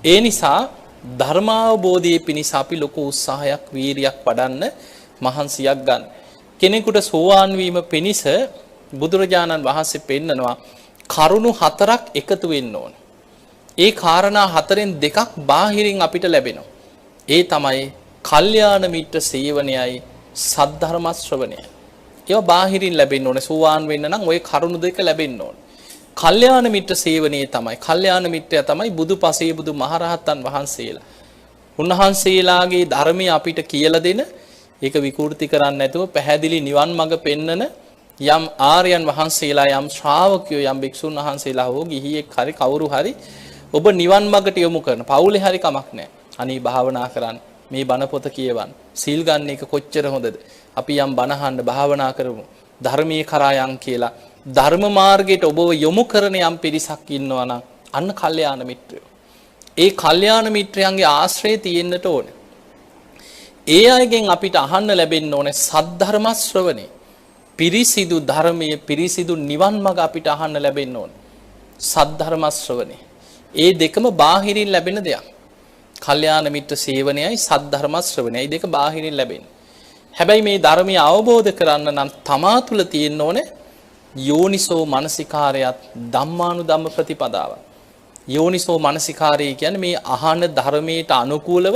ඒ නිසා ධර්මාවබෝධයේ පිණිස අපි ලොකු උත්සාහයක් වීරියක් වඩන්න මහන්සියක් ගන්න. කෙනෙකුට සෝවාන් වීම පිණිස බුදුරජාණන් වහන්සේ පෙන්නනවා කරුණු 4ක් එකතු වෙන්න ඕන. ඒ කාරණා 4න් 2ක් බාහිරින් අපිට ලැබෙනවා. ඒ තමයි කල්යාණ මිත්‍ර සේවනයයි සද්ධර්ම ශ්‍රවණයයි. ඒවා බාහිරින් ලැබෙන්න ඕනේ. සෝවාන් වෙන්න නම් ওই කරුණු දෙක ලැබෙන්න ඕනේ. කල්යාණ මිත්‍ර සේවනයේ තමයි කල්යාණ මිත්‍රයා තමයි බුදුපසේ බුදු මහරහතන් වහන්සේලා. උන්වහන්සේලාගේ ධර්මය අපිට කියලා දෙන ඒක විකෘති කරන්නේ නැතුව පැහැදිලි නිවන් මඟ පෙන්නන යම් ආර්යයන් වහන්සේලා යම් ශ්‍රාවකයෝ යම් භික්ෂුන් වහන්සේලා හෝ ගිහියෙක් හරි කවුරු හරි ඔබ නිවන් මඟට යොමු කරන පවුලේ හරි කමක් නැහැ. අනේ භාවනා කරන්න මේ බණ පොත කියවන්න සීල් ගන්න එක කොච්චර හොඳද. අපි යම් බණ අහන්න භාවනා කරමු ධර්මයේ කරා යන් කියලා ධර්ම මාර්ගයට ඔබව යොමු කරන යම් පිරිසක් ඉන්නවා නම් අන්න කල්යාණ මිත්‍රයෝ. ඒ කල්යාණ මිත්‍රයන්ගේ ආශ්‍රය තියෙන්නට ඕනේ. ඒ අයගෙන් අපිට අහන්න ලැබෙන්න ඕනේ සද්ධර්ම ශ්‍රවණේ. පිරිසිදු ධර්මයේ පිරිසිදු නිවන් මඟ අපිට අහන්න ලැබෙන්න ඕනේ. සද්ධර්ම ශ්‍රවණේ. ඒ දෙකම බාහිරින් ලැබෙන දෙයක්. කල්යාණ මිත්‍ර සේවනයයි සද්ධර්ම ශ්‍රවණයයි දෙක බාහිරින් ලැබෙන්නේ. හැබැයි මේ ධර්මය අවබෝධ කරන්න නම් තමා තුළ තියෙන්න ඕනේ යෝනිසෝ මනසිකාරයත් ධම්මානුධම්ම ප්‍රතිපදාවක්. යෝනිසෝ මනසිකාරය කියන්නේ මේ අහන ධර්මයට අනුකූලව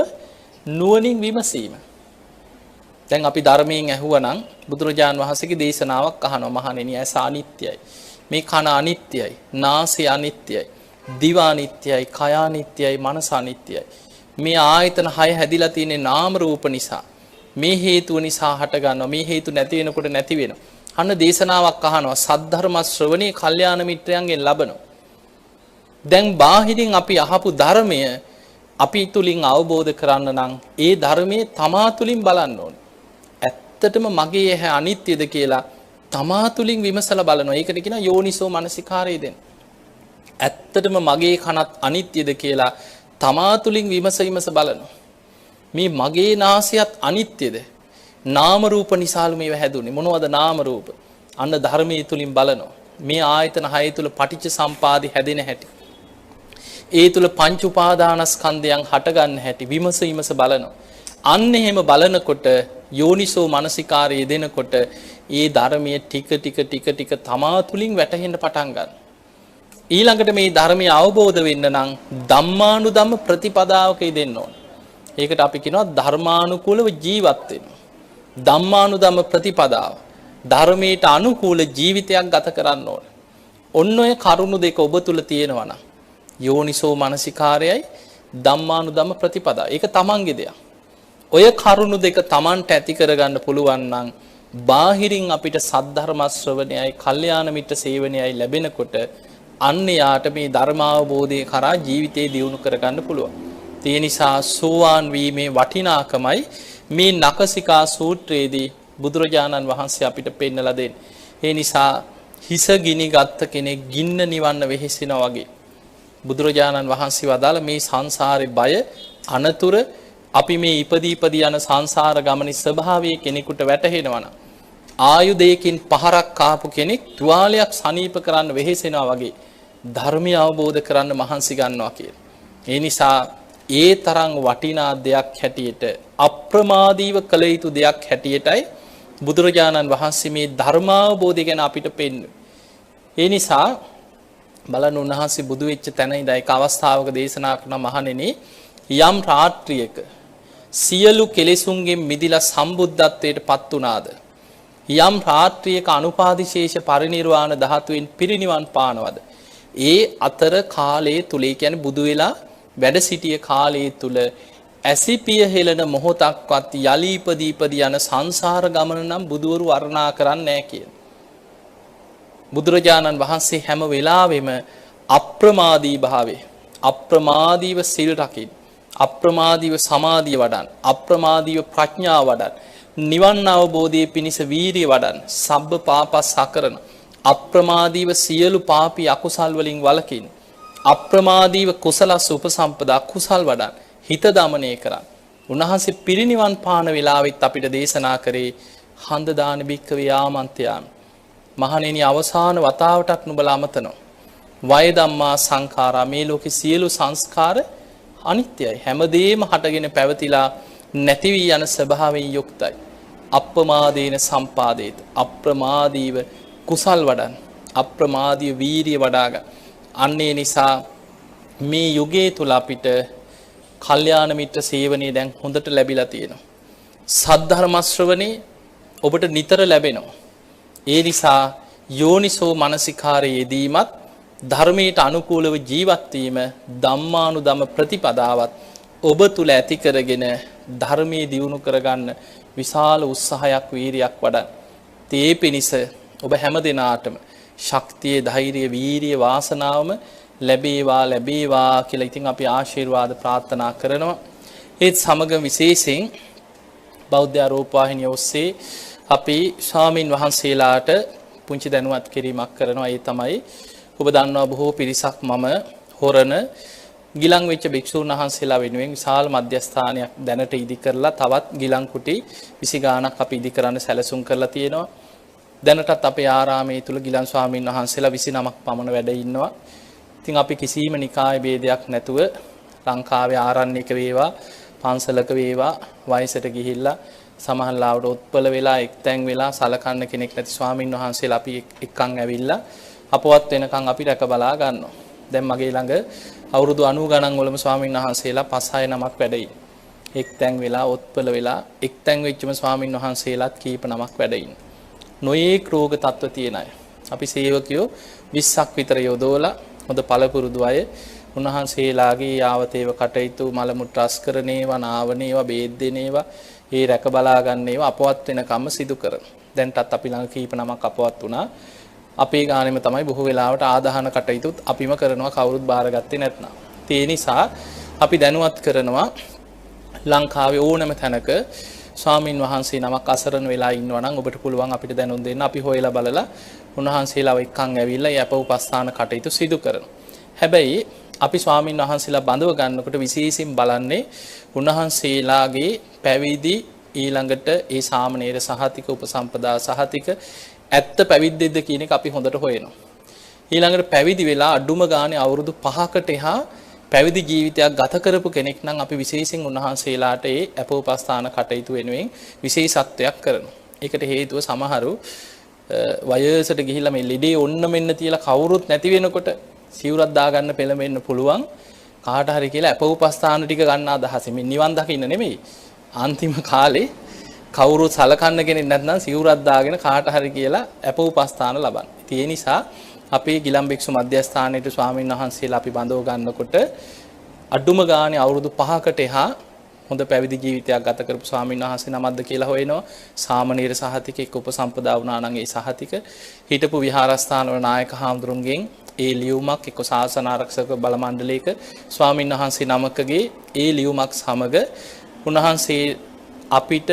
නුවණින් විමසීම. දැන් අපි ධර්මයෙන් ඇහුවනම් බුදුරජාන් වහන්සේගේ දේශනාවක් අහනවා මහණෙනි ඇස අනිත්‍යයි. මේ කන අනිත්‍යයි. නාසය අනිත්‍යයි. දිව අනිත්‍යයි. කය අනිත්‍යයි. මනස අනිත්‍යයි. මේ ආයතන 6 හැදිලා තියෙන්නේ නාම රූප නිසා. මේ හේතුව නිසා හට ගන්නවා. මේ හේතු නැති වෙනකොට නැති වෙනවා. අන්න දේශනාවක් අහනවා සද්ධර්ම ශ්‍රවණේ කල්යාණ මිත්‍රයන්ගෙන් ලබනවා. දැන් බාහිරින් අපි අහපු ධර්මය අපි තුලින් අවබෝධ කරන්න නම් ඒ ධර්මයේ තමා තුලින් බලන්න ඕනේ. ඇත්තටම මගේ ඇහැ අනිත්‍යද කියලා තමා තුලින් විමසලා බලනවා. ඒකට කියනවා යෝනිසෝ මනසිකාරය දෙන්න. ඇත්තටම මගේ කනත් අනිත්‍යද කියලා තමා තුලින් විමස බලනවා. මේ මගේ නාසයත් අනිත්‍යද? නාම රූප නිසාලු මේව හැදුනේ. මොනවද නාම රූප? අන්න ධර්මයේ තුලින් බලනවා. මේ ආයතන 6 තුල පටිච්ච සම්පාදි හැදෙන හැටි. ඒ තුල පංච උපාදානස්කන්ධයන් හට ගන්න හැටි විමස බලනවා. අන්න එහෙම බලනකොට යෝනිසෝ මනසිකාරය යෙදෙනකොට ඒ ධර්මයේ ටික තමා තුලින් වැටහෙන්න පටන් ගන්නවා. ඊළඟට මේ ධර්මය අවබෝධ වෙන්න නම් ධම්මානුධම්ම ප්‍රතිපදාවක යෙදෙන්න ඕන. ඒකට අපි කියනවා ධර්මානුකූලව ජීවත් වෙන්න. ධම්මානුධම්ම ප්‍රතිපදාව. ධර්මයට අනුකූල ජීවිතයක් ගත කරන්න ඕන. ඔන්න ඔය කරුණු දෙක ඔබ තුල තියෙනවා නම් යෝනිසෝ මනසිකාරයයි ධම්මානුධම්ම ප්‍රතිපදාව. ඒක තමන්ගේ දෙයක්. ඔය කරුණු දෙක තමන්ට ඇති කරගන්න පුළුවන් නම් බාහිරින් අපිට සද්ධර්ම ශ්‍රවණයයි කල්යාණ මිත්‍ර සේවනයයි ලැබෙනකොට අන්න යාට මේ ධර්මාවබෝධය කරා ජීවිතේ දියුණු කරගන්න පුළුවන්. ඒ නිසා සෝවාන් වීමේ වටිනාකමයි මේ නකසිකා සූත්‍රයේදී බුදුරජාණන් වහන්සේ අපිට පෙන්නලා දෙන්නේ. ඒ නිසා හිස ගිනි ගත්ත කෙනෙක් ගින්න නිවන්න වෙහෙසිනා වගේ බුදුරජාණන් වහන්සේ වදාළ මේ සංසාරේ බය අනතුරු අපි මේ ඉපදී යන සංසාර ගමනේ ස්වභාවය කෙනෙකුට වැටහෙනවා නම් ආයුධයකින් පහරක් කාපු කෙනෙක් තුවාලයක් සනීප කරන්න වෙහෙසෙනවා වගේ ධර්මය අවබෝධ කරන්න මහන්සි ගන්නවා කියලා. ඒ නිසා ඒ තරම් වටිනා දෙයක් හැටියට අප්‍රමාදීව කළ යුතු දෙයක් හැටියටයි බුදුරජාණන් වහන්සේ මේ ධර්මාවබෝධය ගැන අපිට පෙන්වන්නේ. ඒ නිසා බලන්න උන්වහන්සේ බුදු වෙච්ච තැන ඉඳලා එක අවස්ථාවක දේශනා කරන මහණෙනි යම් රාත්‍රියක සියලු කෙලෙසුන්ගෙන් මිදිලා සම්බුද්ධත්වයට පත් වුණාද යම් රාත්‍රියක අනුපාදිශේෂ පරිනිර්වාණ ධාතුවෙන් පිරිනිවන් පානවද ඒ අතර කාලයේ තුල කියන්නේ බුදු වෙලා වැඩ සිටිය කාලයේ තුල ඇසිපිය හෙළන මොහොතක්වත් යලි ඉපදී යන සංසාර ගමන නම් බුදවරු වර්ණනා කරන්නේ නැහැ කියන. බුදුරජාණන් වහන්සේ හැම වෙලාවෙම අප්‍රමාදී භාවයේ අප්‍රමාදීව සිල් රකින්න අප්‍රමාදීව සමාධිය වඩන්න අප්‍රමාදීව ප්‍රඥාව වඩන්න නිවන් අවබෝධයේ පිණිස වීරිය වඩන්න සබ්බ පාපස්සකරන අප්‍රමාදීව සියලු පාපී අකුසල් වලින් වළකින්න අප්‍රමාදීව කුසලස් උපසම්පදා කුසල් වඩන්න හිත දමනය කරන්න. උන්වහන්සේ පිරිනිවන් පාන වෙලාවෙත් අපිට දේශනා කරේ හන්ද දාන බික්කවේ ආමන්ත්‍යාමි. මහණෙනි අවසාන වතාවටත් නුඹලා අමතනවා. වය ධම්මා සංඛාරා මේ ලෝකේ සියලු සංස්කාර අනිත්‍යයි. හැමදේම හටගෙන පැවතිලා නැති වී යන ස්වභාවයෙන් යුක්තයි. අප්‍රමාදේන සම්පාදේත. අප්‍රමාදීව කුසල් වඩන්. අප්‍රමාදීව වීරිය වඩාගන්න. අන්නේ නිසා මේ යුගයේ තුල අපිට කල්යාණ මිත්‍ර සේවනයේ දැන් හොඳට ලැබිලා තියෙනවා. සද්ධර්ම ශ්‍රවණේ ඔබට නිතර ලැබෙනවා. ඒ නිසා යෝනිසෝ මනසිකාරයේ යෙදීමත් ධර්මයට අනුකූලව ජීවත් වීම ධම්මානුධම්ම ප්‍රතිපදාවත් ඔබ තුල ඇති කරගෙන ධර්මයේ දියුණු කරගන්න විශාල උත්සාහයක් වීරියක් වඩන්න. තේ පිනිස ඔබ හැම දිනාටම ශක්තිය ධෛර්යය වීරිය වාසනාවම ලැබේවා කියලා ඉතින් අපි ආශිර්වාද ප්‍රාර්ථනා කරනවා. ඒත් සමග විශේෂයෙන් බෞද්ධ රූපවාහිනිය ඔස්සේ අපි ස්වාමින් වහන්සේලාට පුංචි දැනුවත් කිරීමක් කරනවා. ඒ තමයි ඔබ දන්නවා බොහෝ පිරිසක් මම හොරණ ගිලන් වෙච්ච භික්ෂුන් වහන්සේලා වෙනුවෙන් විශාල මධ්‍යස්ථානයක් දැනට ඉදි කරලා තවත් ගිලන් කුටි 20 ගාණක් අපි ඉදි කරන්න සැලසුම් කරලා තියෙනවා. දැනටත් අපේ ආරාමයේ තුල ගිලන් ස්වාමින් වහන්සේලා 29ක් පමණ වැඩ ඉන්නවා. ඉතින් අපි කිසිම නිකාය ભેදයක් නැතුව ලංකාවේ ආරණ්‍යක වේවා පන්සලක වේවා වයසට ගිහිල්ලා සමහරවිට උත්පල වෙලා එක්තැන් වෙලා සලකන්න කෙනෙක් නැති ස්වාමින් වහන්සේලා අපි එක්කන් ඇවිල්ලා අපවත් වෙනකන් අපි රැක බලා ගන්නවා. දැන් මගේ ළඟ අවුරුදු 90 ගණන් වලම ස්වාමින් වහන්සේලා 5-6 නමක් වැඩ ඉන්නේ. එක්තැන් වෙලා උත්පල වෙලා එක්තැන් වෙච්චම ස්වාමින් වහන්සේලාත් කීප නමක් වැඩ ඉන්නේ. නොයේක් රෝග තත්ත්ව තියෙන අය. අපි සේවකයෝ 20ක් විතර යොදවලා හොඳ පළපුරුදු අය උන්වහන්සේලාගේ යාවතේව කටයුතු මල මුත්‍රාස් කරනේවා නාවනේවා බේත් දෙනේවා ඒ රැක බලා ගන්නේවා අපවත් වෙනකම්ම සිදු කරන. දැන්ටත් අපි ළඟ කීප නමක් අපවත් වුණා. අපේ ගානෙම තමයි බොහෝ වෙලාවට ආදාහන කටයුතුත් අපිම කරනවා කවුරුත් බාරගත්තේ නැත්නම්. ඒ නිසා අපි දැනුවත් කරනවා ලංකාවේ ඕනෑම තැනක ස්වාමින් වහන්සේ නමක් අසරණ වෙලා ඉන්නවා නම් ඔබට පුළුවන් අපිට දැනුම් දෙන්න. අපි හොයලා බලලා උන්වහන්සේලාව එක්කන් ඇවිල්ලා යප උපස්ථාන කටයුතු සිදු කරනවා. හැබැයි අපි ස්වාමින් වහන්සේලා බඳව ගන්නකොට විශේෂයෙන් බලන්නේ උන්වහන්සේලාගේ පැවිදි ඊළඟට ඒ සාමණේර සහතික උපසම්පදා සහතික ඇත්ත පැවිද්දෙද්ද කියන එක අපි හොඳට හොයනවා. ඊළඟට පැවිදි වෙලා අඩුම ගානේ අවුරුදු 5කට එහා පැවිදි ජීවිතයක් ගත කරපු කෙනෙක් නම් අපි විශේෂයෙන් උන්වහන්සේලාට ඒ අපෝපස්ථාන කටයුතු වෙනුවෙන් විශේෂත්වයක් කරනවා. ඒකට හේතුව සමහරු වයසට ගිහිල්ලා මේ ලෙඩේ ඔන්න මෙන්න තියලා කවුරුත් නැති වෙනකොට සිවුරක් දාගන්න පෙළඹෙන්න පුළුවන් කාට හරි කියලා අපෝපස්ථාන ටික ගන්න අදහසින් මේ නිවන් දකින්න නෙමෙයි. අන්තිම කාලේ කවුරුත් සලකන්න කෙනෙක් නැත්නම් සිවුරක් දාගෙන කාට හරි කියලා අපෝපස්ථාන ලබන්න. ඒ නිසා අපේ ගිලන් භික්ෂු මධ්‍යස්ථානයේ ස්වාමීන් වහන්සේලා අපි බඳව ගන්නකොට අඩුම ගානේ අවුරුදු 5කට එහා හොඳ පැවිදි ජීවිතයක් ගත කරපු ස්වාමීන් වහන්සේ නමක්ද කියලා හොයනවා. සාමණේර සහතික එක්ක උපසම්පදා වුණා නම් ඒ සහතික හිටපු විහාරස්ථානවල නායක හාමුදුරුන්ගෙන් ඒ ලියුමක් එක්ක ශාසන ආරක්ෂක බල මණ්ඩලයක ස්වාමීන් වහන්සේ නමකගේ ඒ ලියුමක් සමග උන්වහන්සේ අපිට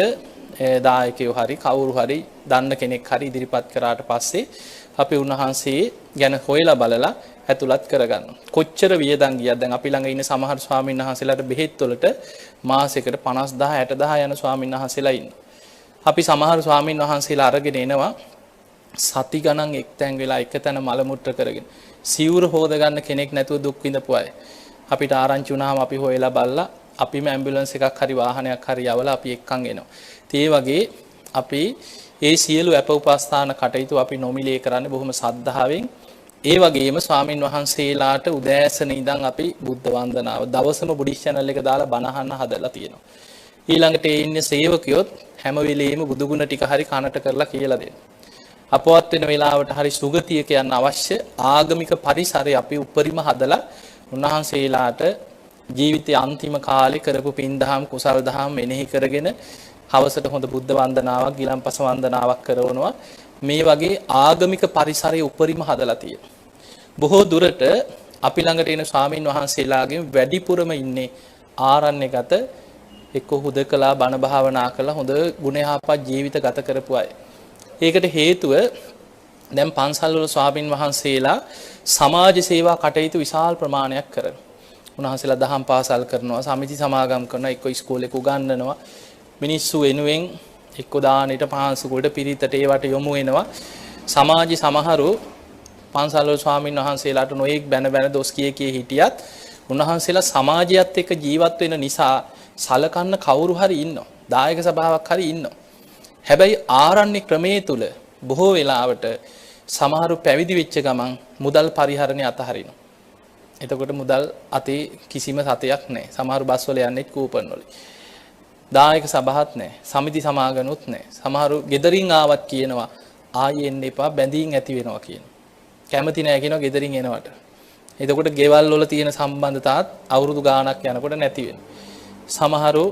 දායකයෝ හරි කවුරු හරි දන්න කෙනෙක් හරි ඉදිරිපත් කරාට පස්සේ අපි උන්වහන්සේ ගැන හොයලා බලලා ඇතුළත් කරගන්නවා. කොච්චර වියදම් ගියද දැන් අපි ළඟ ඉන්න සමහර ස්වාමීන් වහන්සේලාට බෙහෙත් වලට මාසෙකට 50000 60000 යන ස්වාමීන් වහන්සේලා ඉන්නවා. අපි සමහර ස්වාමීන් වහන්සේලා අරගෙන එනවා සති ගණන් එක්තැන් වෙලා එක තැන මල මුත්‍ර කරගෙන සිවුර හොද ගන්න කෙනෙක් නැතුව දුක් විඳපු අය. අපිට ආරංචි වුණාම අපි හොයලා බලලා අපිම ඇම්බියුලන්ස් එකක් හරි වාහනයක් හරි යවලා අපි එක්කන් එනවා. ඒ වගේ අපි ඒ සියලු අප උපස්ථාන කටයුතු අපි නොමිලේ කරන්නේ බොහොම සද්ධාවෙන්. ඒ වගේම ස්වාමින් වහන්සේලාට උදෑසන ඉඳන් අපි බුද්ධ වන්දනාව දවසම බුද්ධ channel එක දාලා බණ අහන්න හදලා තියෙනවා. ඊළඟට ඒ ඉන්නේ සේවකයොත් හැම වෙලෙම බුදු ගුණ ටික හරි කනට කරලා කියලා දෙනවා. අපවත් වෙන වෙලාවට හරි සුගතිය කියන්න අවශ්‍ය ආගමික පරිසරය අපි උපරිම හදලා උන්වහන්සේලාට ජීවිතයේ අන්තිම කාලේ කරපු පින්දහම් කුසල් දහම් මෙනෙහි කරගෙන හවසට හොඳ බුද්ධ වන්දනාවක් ගිලන්පස වන්දනාවක් කරනවා. මේ වගේ ආගමික පරිසරය උපරිම හදලා තියෙනවා. බොහෝ දුරට අපි ළඟට එන ස්වාමින් වහන්සේලාගෙන් වැඩිපුරම ඉන්නේ ආරණ්‍යගත එක්ක හුදකලා බණ භාවනා කරලා හොඳ ගුණ යහපත් ජීවිත ගත කරපු අය. ඒකට හේතුව දැන් පන්සල් වල ස්වාමින් වහන්සේලා සමාජ සේවා කටයුතු විශාල ප්‍රමාණයක් කරනවා. උන්වහන්සේලා දහම් පාසල් කරනවා, සමිති සමාගම් කරනවා, එක්ක ඉස්කෝලේක උගන්වනවා. මිනිස්සු වෙනුවෙන් එක්ක දානෙට පහන්සුවකට පිරිතට ඒවට යොමු වෙනවා. සමාජي සමහරු පන්සල් වල ස්වාමින් වහන්සේලාට නොඑක් බැන දොස් කිය හිටියත් උන්වහන්සේලා සමාජයත් එක්ක ජීවත් වෙන නිසා සලකන්න කවුරු හරි ඉන්නවා. දායක සභාවක් හරි ඉන්නවා. හැබැයි ආරණ්‍ය ක්‍රමයේ තුල බොහෝ වෙලාවට සමහරු පැවිදි වෙච්ච ගමන් මුදල් පරිහරණය අතහරිනවා. එතකොට මුදල් අතේ කිසිම සතයක් නැහැ. සමහරු බස් වල යන්නේ කූපන් වල. දායක සභාවක් නැහැ. සමිති සමාගමනුත් නැහැ. සමහරු ගෙදරින් ආවත් කියනවා ආයෙ එන්න එපා බැඳීම් ඇති වෙනවා කියනවා. කැමති නැහැ කියනවා ගෙදරින් එනවට. එතකොට ගෙවල් වල තියෙන සම්බන්ධතාවත් අවුරුදු ගාණක් යනකොට නැති වෙනවා. සමහරු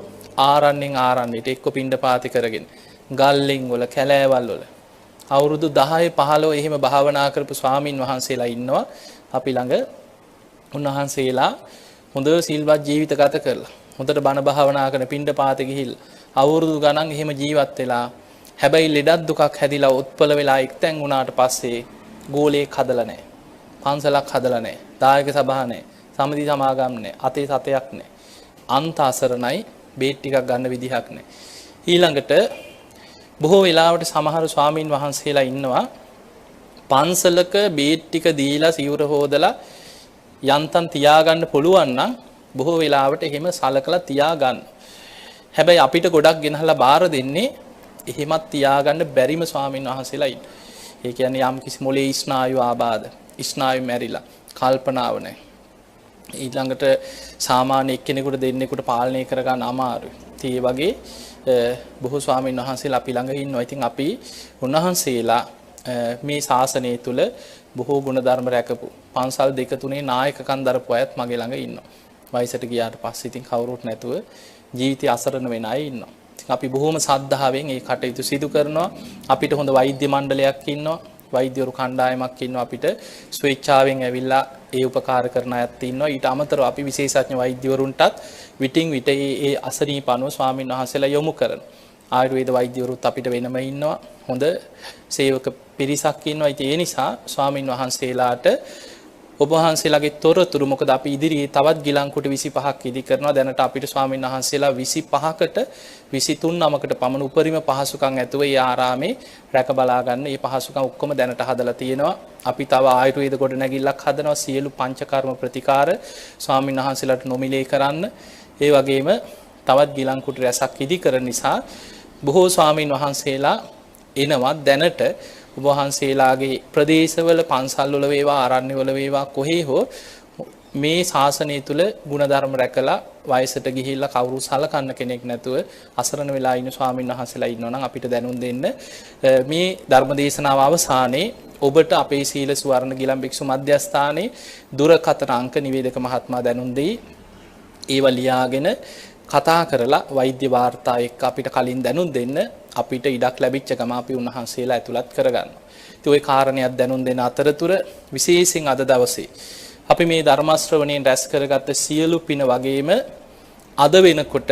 ආරණ්‍යෙන් ආරණ්‍යට එක්ක පිණ්ඩපාති කරගෙන ගල්ලෙන් වල කැලෑවල් වල අවුරුදු 10 15 එහෙම භාවනා කරපු ස්වාමින් වහන්සේලා ඉන්නවා අපි ළඟ. උන්වහන්සේලා හොඳ සිල්වත් ජීවිත ගත කරලා හොඳට බණ භාවනා කරන පිණ්ඩපාතේ ගිහිල්ලා අවුරුදු ගණන් එහෙම ජීවත් වෙලා හැබැයි ලෙඩක් දුකක් හැදිලා උත්පල වෙලා එක්තැන් වුණාට පස්සේ ගෝලයක් හදලා නැහැ. පන්සලක් හදලා නැහැ. දායක සභාව නැහැ. සමිති සමාගම් නැහැ. අතේ සතයක් නැහැ. අන්ත අසරණයි බේත් ටිකක් ගන්න විදිහක් නැහැ. ඊළඟට බොහෝ වෙලාවට සමහර ස්වාමින් වහන්සේලා ඉන්නවා පන්සලක බේත් ටික දීලා සිවුර හොදලා යන්තම් තියාගන්න පුළුවන් නම් බොහෝ වෙලාවට එහෙම සලකලා තියාගන්න. හැබැයි අපිට ගොඩක් ගෙනහලා බාර දෙන්නේ එහෙමත් තියාගන්න බැරිම ස්වාමින් වහන්සේලා ඉන්න. ඒ කියන්නේ යම් කිසි මොලේ ස්නායු ආබාධ, ස්නායු මැරිලා, කල්පනාව නැහැ. ඊළඟට සාමාන්‍ය එක්කෙනෙකුට දෙන්නෙකුට පාලනය කරගන්න අමාරුයි. ඒ වගේ බොහෝ ස්වාමීන් වහන්සේලා අපි ළඟ ඉන්නවා. ඉතින් අපි උන්වහන්සේලා මේ ශාසනය තුල බොහෝ ගුණ ධර්ම රැකපු පන්සල් 2-3 නායකකම් දරපු අයත් මගේ ළඟ ඉන්නවා. වයසට ගියාට පස්සේ ඉතින් කවුරුත් නැතුව ජීවිතය අසරණ වෙන අය ඉන්නවා. ඉතින් අපි බොහොම සද්ධාවෙන් මේ කටයුතු සිදු කරනවා. අපිට හොඳ වෛද්‍ය මණ්ඩලයක් ඉන්නවා. වෛද්‍යවරු කණ්ඩායමක් ඉන්නවා. අපිට ස්වේච්ඡාවෙන් ඇවිල්ලා ඒ උපකාර කරන අයත් ඉන්නවා. ඊට අමතරව අපි විශේෂඥ වෛද්‍යවරුන්ටත් විටින් විට ඒ අසනීප අනුව ස්වාමීන් වහන්සේලා යොමු කරනවා. ආයුර්වේද වෛද්‍යවරුත් අපිට වෙනම ඉන්නවා. හොඳ සේවක පිරිසක් ඉන්නවා. ඉතින් ඒ නිසා ස්වාමීන් වහන්සේලාට ඔබ වහන්සේලාගේ තොරතුරු මොකද අපි ඉදිරියේ තවත් ගිලන්කොටි 25ක් ඉදි කරනවා. දැනට අපිට ස්වාමීන් වහන්සේලා 25කට 23 නමකට පමණ උපරිම පහසුකම් ඇතුව ඒ ආරාමේ රැක බලා ගන්න. මේ පහසුකම් ඔක්කොම දැනට හදලා තියෙනවා. අපි තව ආයුර්වේද ගොඩනැගිල්ලක් හදනවා. සියලු පංචකර්ම ප්‍රතිකාර ස්වාමීන් වහන්සේලාට නොමිලේ කරන්න. ඒ වගේම තවත් ගිලන්කොටි රැසක් ඉදි කරන නිසා බොහෝ ස්වාමීන් වහන්සේලා එනවා. දැනට ඔබ වහන්සේලාගේ ප්‍රදේශවල පන්සල්වල වේවා ආරණ්‍යවල වේවා කොහේ හෝ මේ ශාසනය තුල ಗುಣධර්ම රැකලා වයසට ගිහිල්ලා කවුරු සලකන්න කෙනෙක් නැතුව අසරණ වෙලා ඉන්න ස්වාමීන් වහන්සේලා ඉන්නවා නම් අපිට දැනුම් දෙන්න. මේ ධර්ම දේශනාව අවසානයේ ඔබට අපේ සීල සුවර්ණ ගිලන් භික්ෂු මධ්‍යස්ථානයේ දුරකථන අංක නිවේදක මහත්මයා දැනුම් දෙයි. ඒව ලියාගෙන කතා කරලා වෛද්‍ය වාර්තා එක්ක අපිට කලින් දැනුම් දෙන්න. අපිට ඉඩක් ලැබිච්ච ගම අපි උන්වහන්සේලා ඇතුළත් කරගන්නවා. ඉතින් ওই කාරණයක් දැනුම් දෙන අතරතුර විශේෂයෙන් අද දවසේ අපි මේ ධර්ම ශ්‍රවණයෙන් රැස් කරගත්ත සියලු පින වගේම අද වෙනකොට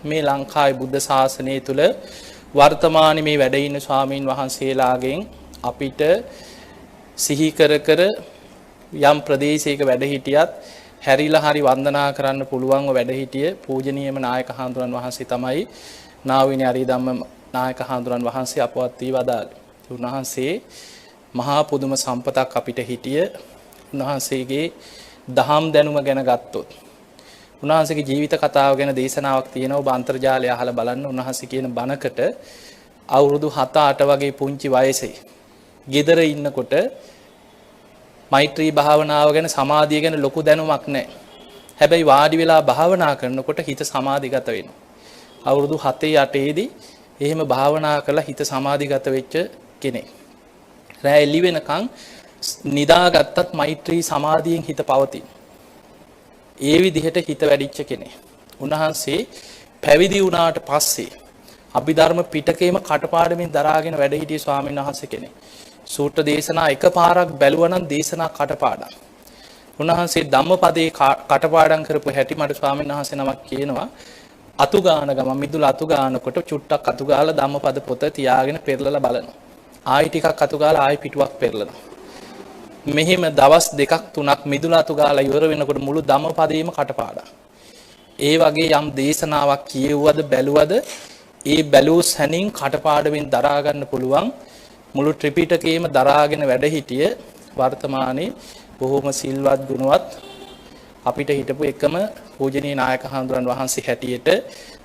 මේ ලංකාවේ බුද්ධ ශාසනය තුල වර්තමානයේ මේ වැඩ ඉන්න ස්වාමීන් වහන්සේලාගෙන් අපිට සිහි කර කර යම් ප්‍රදේශයක වැඩ හිටියත් හැරිලා හරි වන්දනා කරන්න පුළුවන්ව වැඩ හිටිය පූජනීයම නායක හාමුදුරන් වහන්සේ තමයි නාවිනේ අරිදම්ම නායක හාමුදුරන් වහන්සේ අපවත් වී වදාළේ. උන්වහන්සේ මහා පුදුම සම්පතක් අපිට හිටිය. උන්වහන්සේගේ දහම් දැනුම ගැන ගත්තොත් උන්වහන්සේගේ ජීවිත කතාව ගැන දේශනාවක් තියෙනවා. ඔබ අන්තර්ජාලය අහලා බලන්න. උන්වහන්සේ කියන බණකට අවුරුදු 7-8 වගේ පුංචි වයසේ ගෙදර ඉන්නකොට මෛත්‍රී භාවනාව ගැන සමාධිය ගැන ලොකු දැනුමක් නැහැ. හැබැයි වාඩි වෙලා භාවනා කරනකොට හිත සමාධිගත වෙනවා. අවුරුදු 7-8 දී එහෙම භාවනා කරලා හිත සමාධිගත වෙච්ච කෙනෙක්. රැ එළි වෙනකන් නිදාගත්තත් මෛත්‍රී සමාධියෙන් හිත පවතින. ඒ විදිහට හිත වැඩිච්ච කෙනෙක්. උන්වහන්සේ පැවිදි වුණාට පස්සේ අභිධර්ම පිටකේම කටපාඩමින් දරාගෙන වැඩ හිටිය ස්වාමීන් වහන්සේ කෙනෙක්. සූත්‍ර දේශනා එකපාරක් බැලුවා නම් දේශනා කටපාඩම්. උන්වහන්සේ ධම්මපදයේ කටපාඩම් කරපු හැටි මට ස්වාමීන් වහන්සේ නමක් කියනවා. අතු ගාන ගම මිදුල අතු ගානකොට චුට්ටක් අතු ගාලා ධම්මපද පොත තියාගෙන පෙරලලා බලනවා. ආයි ටිකක් අතු ගාලා ආයි පිටුවක් පෙරලනවා. මෙහෙම දවස් 2-3ක් මිදුල අතු ගාලා ඉවර වෙනකොට මුළු ධම්මපදයේම කටපාඩම්. ඒ වගේ යම් දේශනාවක් කියෙව්වද බැලුවද ඒ බැලූ සැනින් කටපාඩමින් දරා ගන්න පුළුවන් මුළු ත්‍රිපිටකයේම දරාගෙන වැඩ හිටිය වර්තමානයේ බොහොම සිල්වත් ගුණවත් අපිට හිටපු එකම පූජනීය නායක හඳුරන් වහන්සේ හැටියට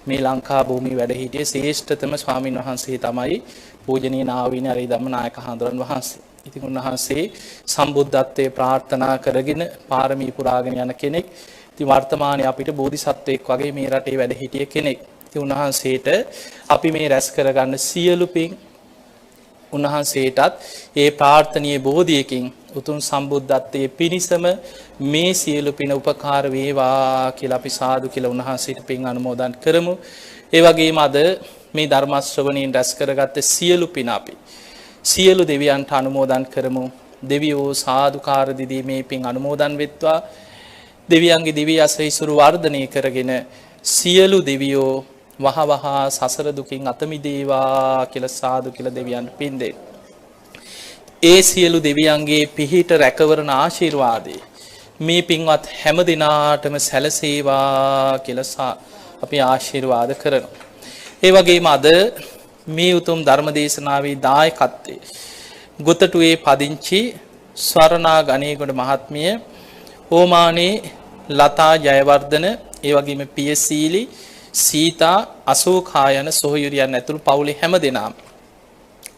මේ ලංකා භූමියේ වැඩ හිටියේ ශ්‍රේෂ්ඨතම ස්වාමින් වහන්සේ තමයි පූජනීය නාවිනේ අරිදම්ම නායක හඳුරන් වහන්සේ. ඉතින් උන්වහන්සේ සම්බුද්ධත්වයේ ප්‍රාර්ථනා කරගෙන පාරමී පුරාගෙන යන කෙනෙක්. ඉතින් වර්තමානයේ අපිට බෝධිසත්වයෙක් වගේ මේ රටේ වැඩ හිටිය කෙනෙක්. ඉතින් උන්වහන්සේට අපි මේ රැස් කරගන්න සියලු පින් උන්වහන්සේටත් ඒ ප්‍රාර්ථනීය බෝධියකින් උතුම් සම්බුද්ධත්වයේ පිණිසම මේ සියලු පින උපකාර වේවා කියලා අපි සාදු කියලා උන්වහන්සේට පින් අනුමෝදන් කරමු. ඒ වගේම අද මේ ධර්ම ශ්‍රවණයෙන් රැස් කරගත්ත සියලු පින අපි සියලු දෙවියන්ට අනුමෝදන් කරමු. දෙවියෝ සාදුකාර දිදී මේ පින් අනුමෝදන් වෙත්වා. දෙවියන්ගේ දිව්‍ය අසහිසුරු වර්ධනය කරගෙන සියලු දෙවියෝ වහවහ සසර දුකින් අත මිදේවා කියලා සාදු කියලා දෙවියන්ට පින් දෙන්න. ඒ සියලු දෙවියන්ගේ පිහිට රැකවරණ ආශිර්වාදේ මේ පින්වත් හැම දිනාටම සැලසේවා කියලා අපි ආශිර්වාද කරනවා. ඒ වගේම අද මේ උතුම් ධර්ම දේශනාවේ දායකත්වයේ ගොතටුවේ පදිංචි ස්වර්ණා ගණේගොඩ මහත්මිය, ඕමානේ ලතා ජයවර්ධන, ඒ වගේම පියසීලි සීතා අශෝකා යන සොහොයුරියන් ඇතුළු පවුලේ හැම දෙනාම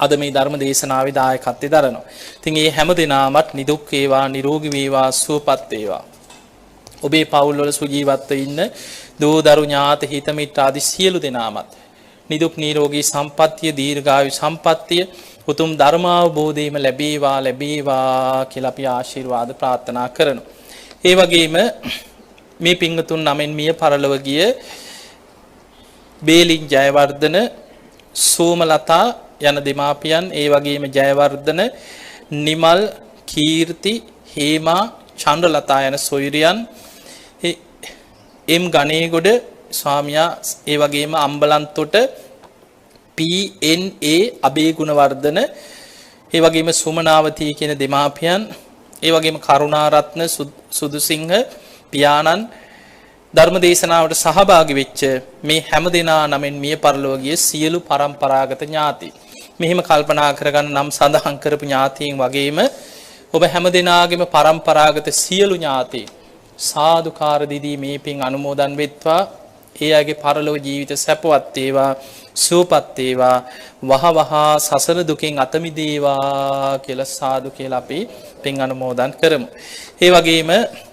අද මේ ධර්ම දේශනාවේ දායකත්වයේ දරනවා. ඉතින් මේ හැම දෙනාමත් නිදුක් වේවා, නිරෝගී වේවා, සුවපත් වේවා. ඔබේ පවුල් වල සුජීවත්ව ඉන්න දූ දරු ඥාත හිත මිත්‍ර ආදී සියලු දෙනාමත් නිදුක් නිරෝගී සම්පන්නිය, දීර්ඝායු සම්පන්නිය, උතුම් ධර්මාවබෝධයම ලැබේවා කියලා අපි ආශිර්වාද ප්‍රාර්ථනා කරනවා. ඒ වගේම මේ පින්වතුන් නමෙන් මිය පරලොව ගිය බේලින් ජයවර්ධන, සෝමලතා යන දෙමාපියන්, ඒ වගේම ජයවර්ධන, නිමල්, කීර්ති, හේමා, චන්ද්‍රලතා යන සොයුරියන්, එම් ගණේගොඩ ස්වාමියා, ඒ වගේම අම්බලන්තොට PNA අබේ ගුණවර්ධන, ඒ වගේම සුමනාවතී කියන දෙමාපියන්, ඒ වගේම කරුණාරත්න සුදුසිංහ පියාණන් ධර්ම දේශනාවට සහභාගී වෙච්ච මේ හැම දෙනා නමින් මිය පරලොව ගිය සියලු පරම්පරාගත ඥාති. මෙහිම කල්පනා කරගන්න නම් සඳහන් කරපු ඥාතීන් වගේම ඔබ හැම දෙනාගේම පරම්පරාගත සියලු ඥාති සාදුකාර දීදී මේ පින් අනුමෝදන් වෙත්වා. ඒ අයගේ පරලොව ජීවිත සැපවත් වේවා, සුවපත් වේවා, වහවහ සසර දුකින් අත මිදේවා කියලා සාදු කියලා අපි පින් අනුමෝදන් කරමු. ඒ වගේම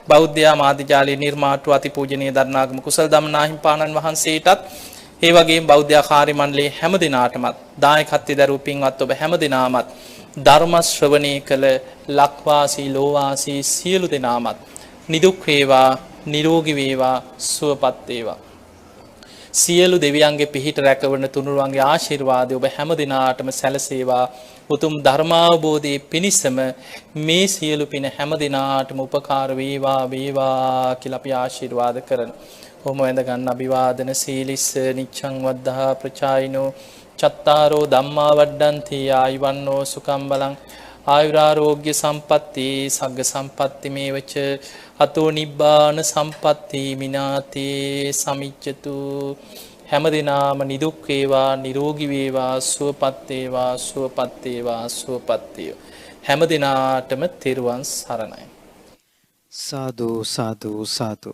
බෞද්ධ මාධ්‍යාලයේ නිර්මාතෘ අතිපූජනීය දරණාගම කුසල ධම්මනාහිමිපාණන් වහන්සේටත් ඒ වගේම බෞද්ධ කාර්ය මණ්ඩලයේ හැම දිනාටමත් දායකත්වයේ දරූ පින්වත් ඔබ හැම දිනාමත් ධර්ම ශ්‍රවණය කළ ලක්වාසී ලෝවාසී සියලු දෙනාමත් නිදුක් වේවා, නිරෝගී වේවා, සුවපත් වේවා. සියලු දෙවියන්ගේ පිහිට රැකවන තුනුරුවන්ගේ ආශිර්වාදය ඔබ හැම දිනාටම සැලසේවා. උතුම් ධර්මාවබෝධයේ පිණිසම මේ සියලු පින හැම දිනාටම උපකාර වේවා වේවා කියලා අපි ආශිර්වාද කරනවා. කොහොම වැඳ ගන්න අභිවාදන සීලිස්ස නිච්ඡං වද්ධා ප්‍රචායිනෝ චත්තාරෝ ධම්මා වඩ්ඩන්ති ආයුවන්නෝ සුඛං බලං ආයුරාෝග්‍ය සම්පatti සග්ග සම්පatti මේවච අතෝ නිබ්බාන සම්පatti මිනාතේ සමිච්ඡතු. හැම දිනාම නිදුක් වේවා, නිරෝගී වේවා, සුවපත් වේවා, සුවපත් වේවා, සුවපත් වේවා. හැම දිනාටම තෙරුවන් සරණයි. සාදු සාදු සාදු.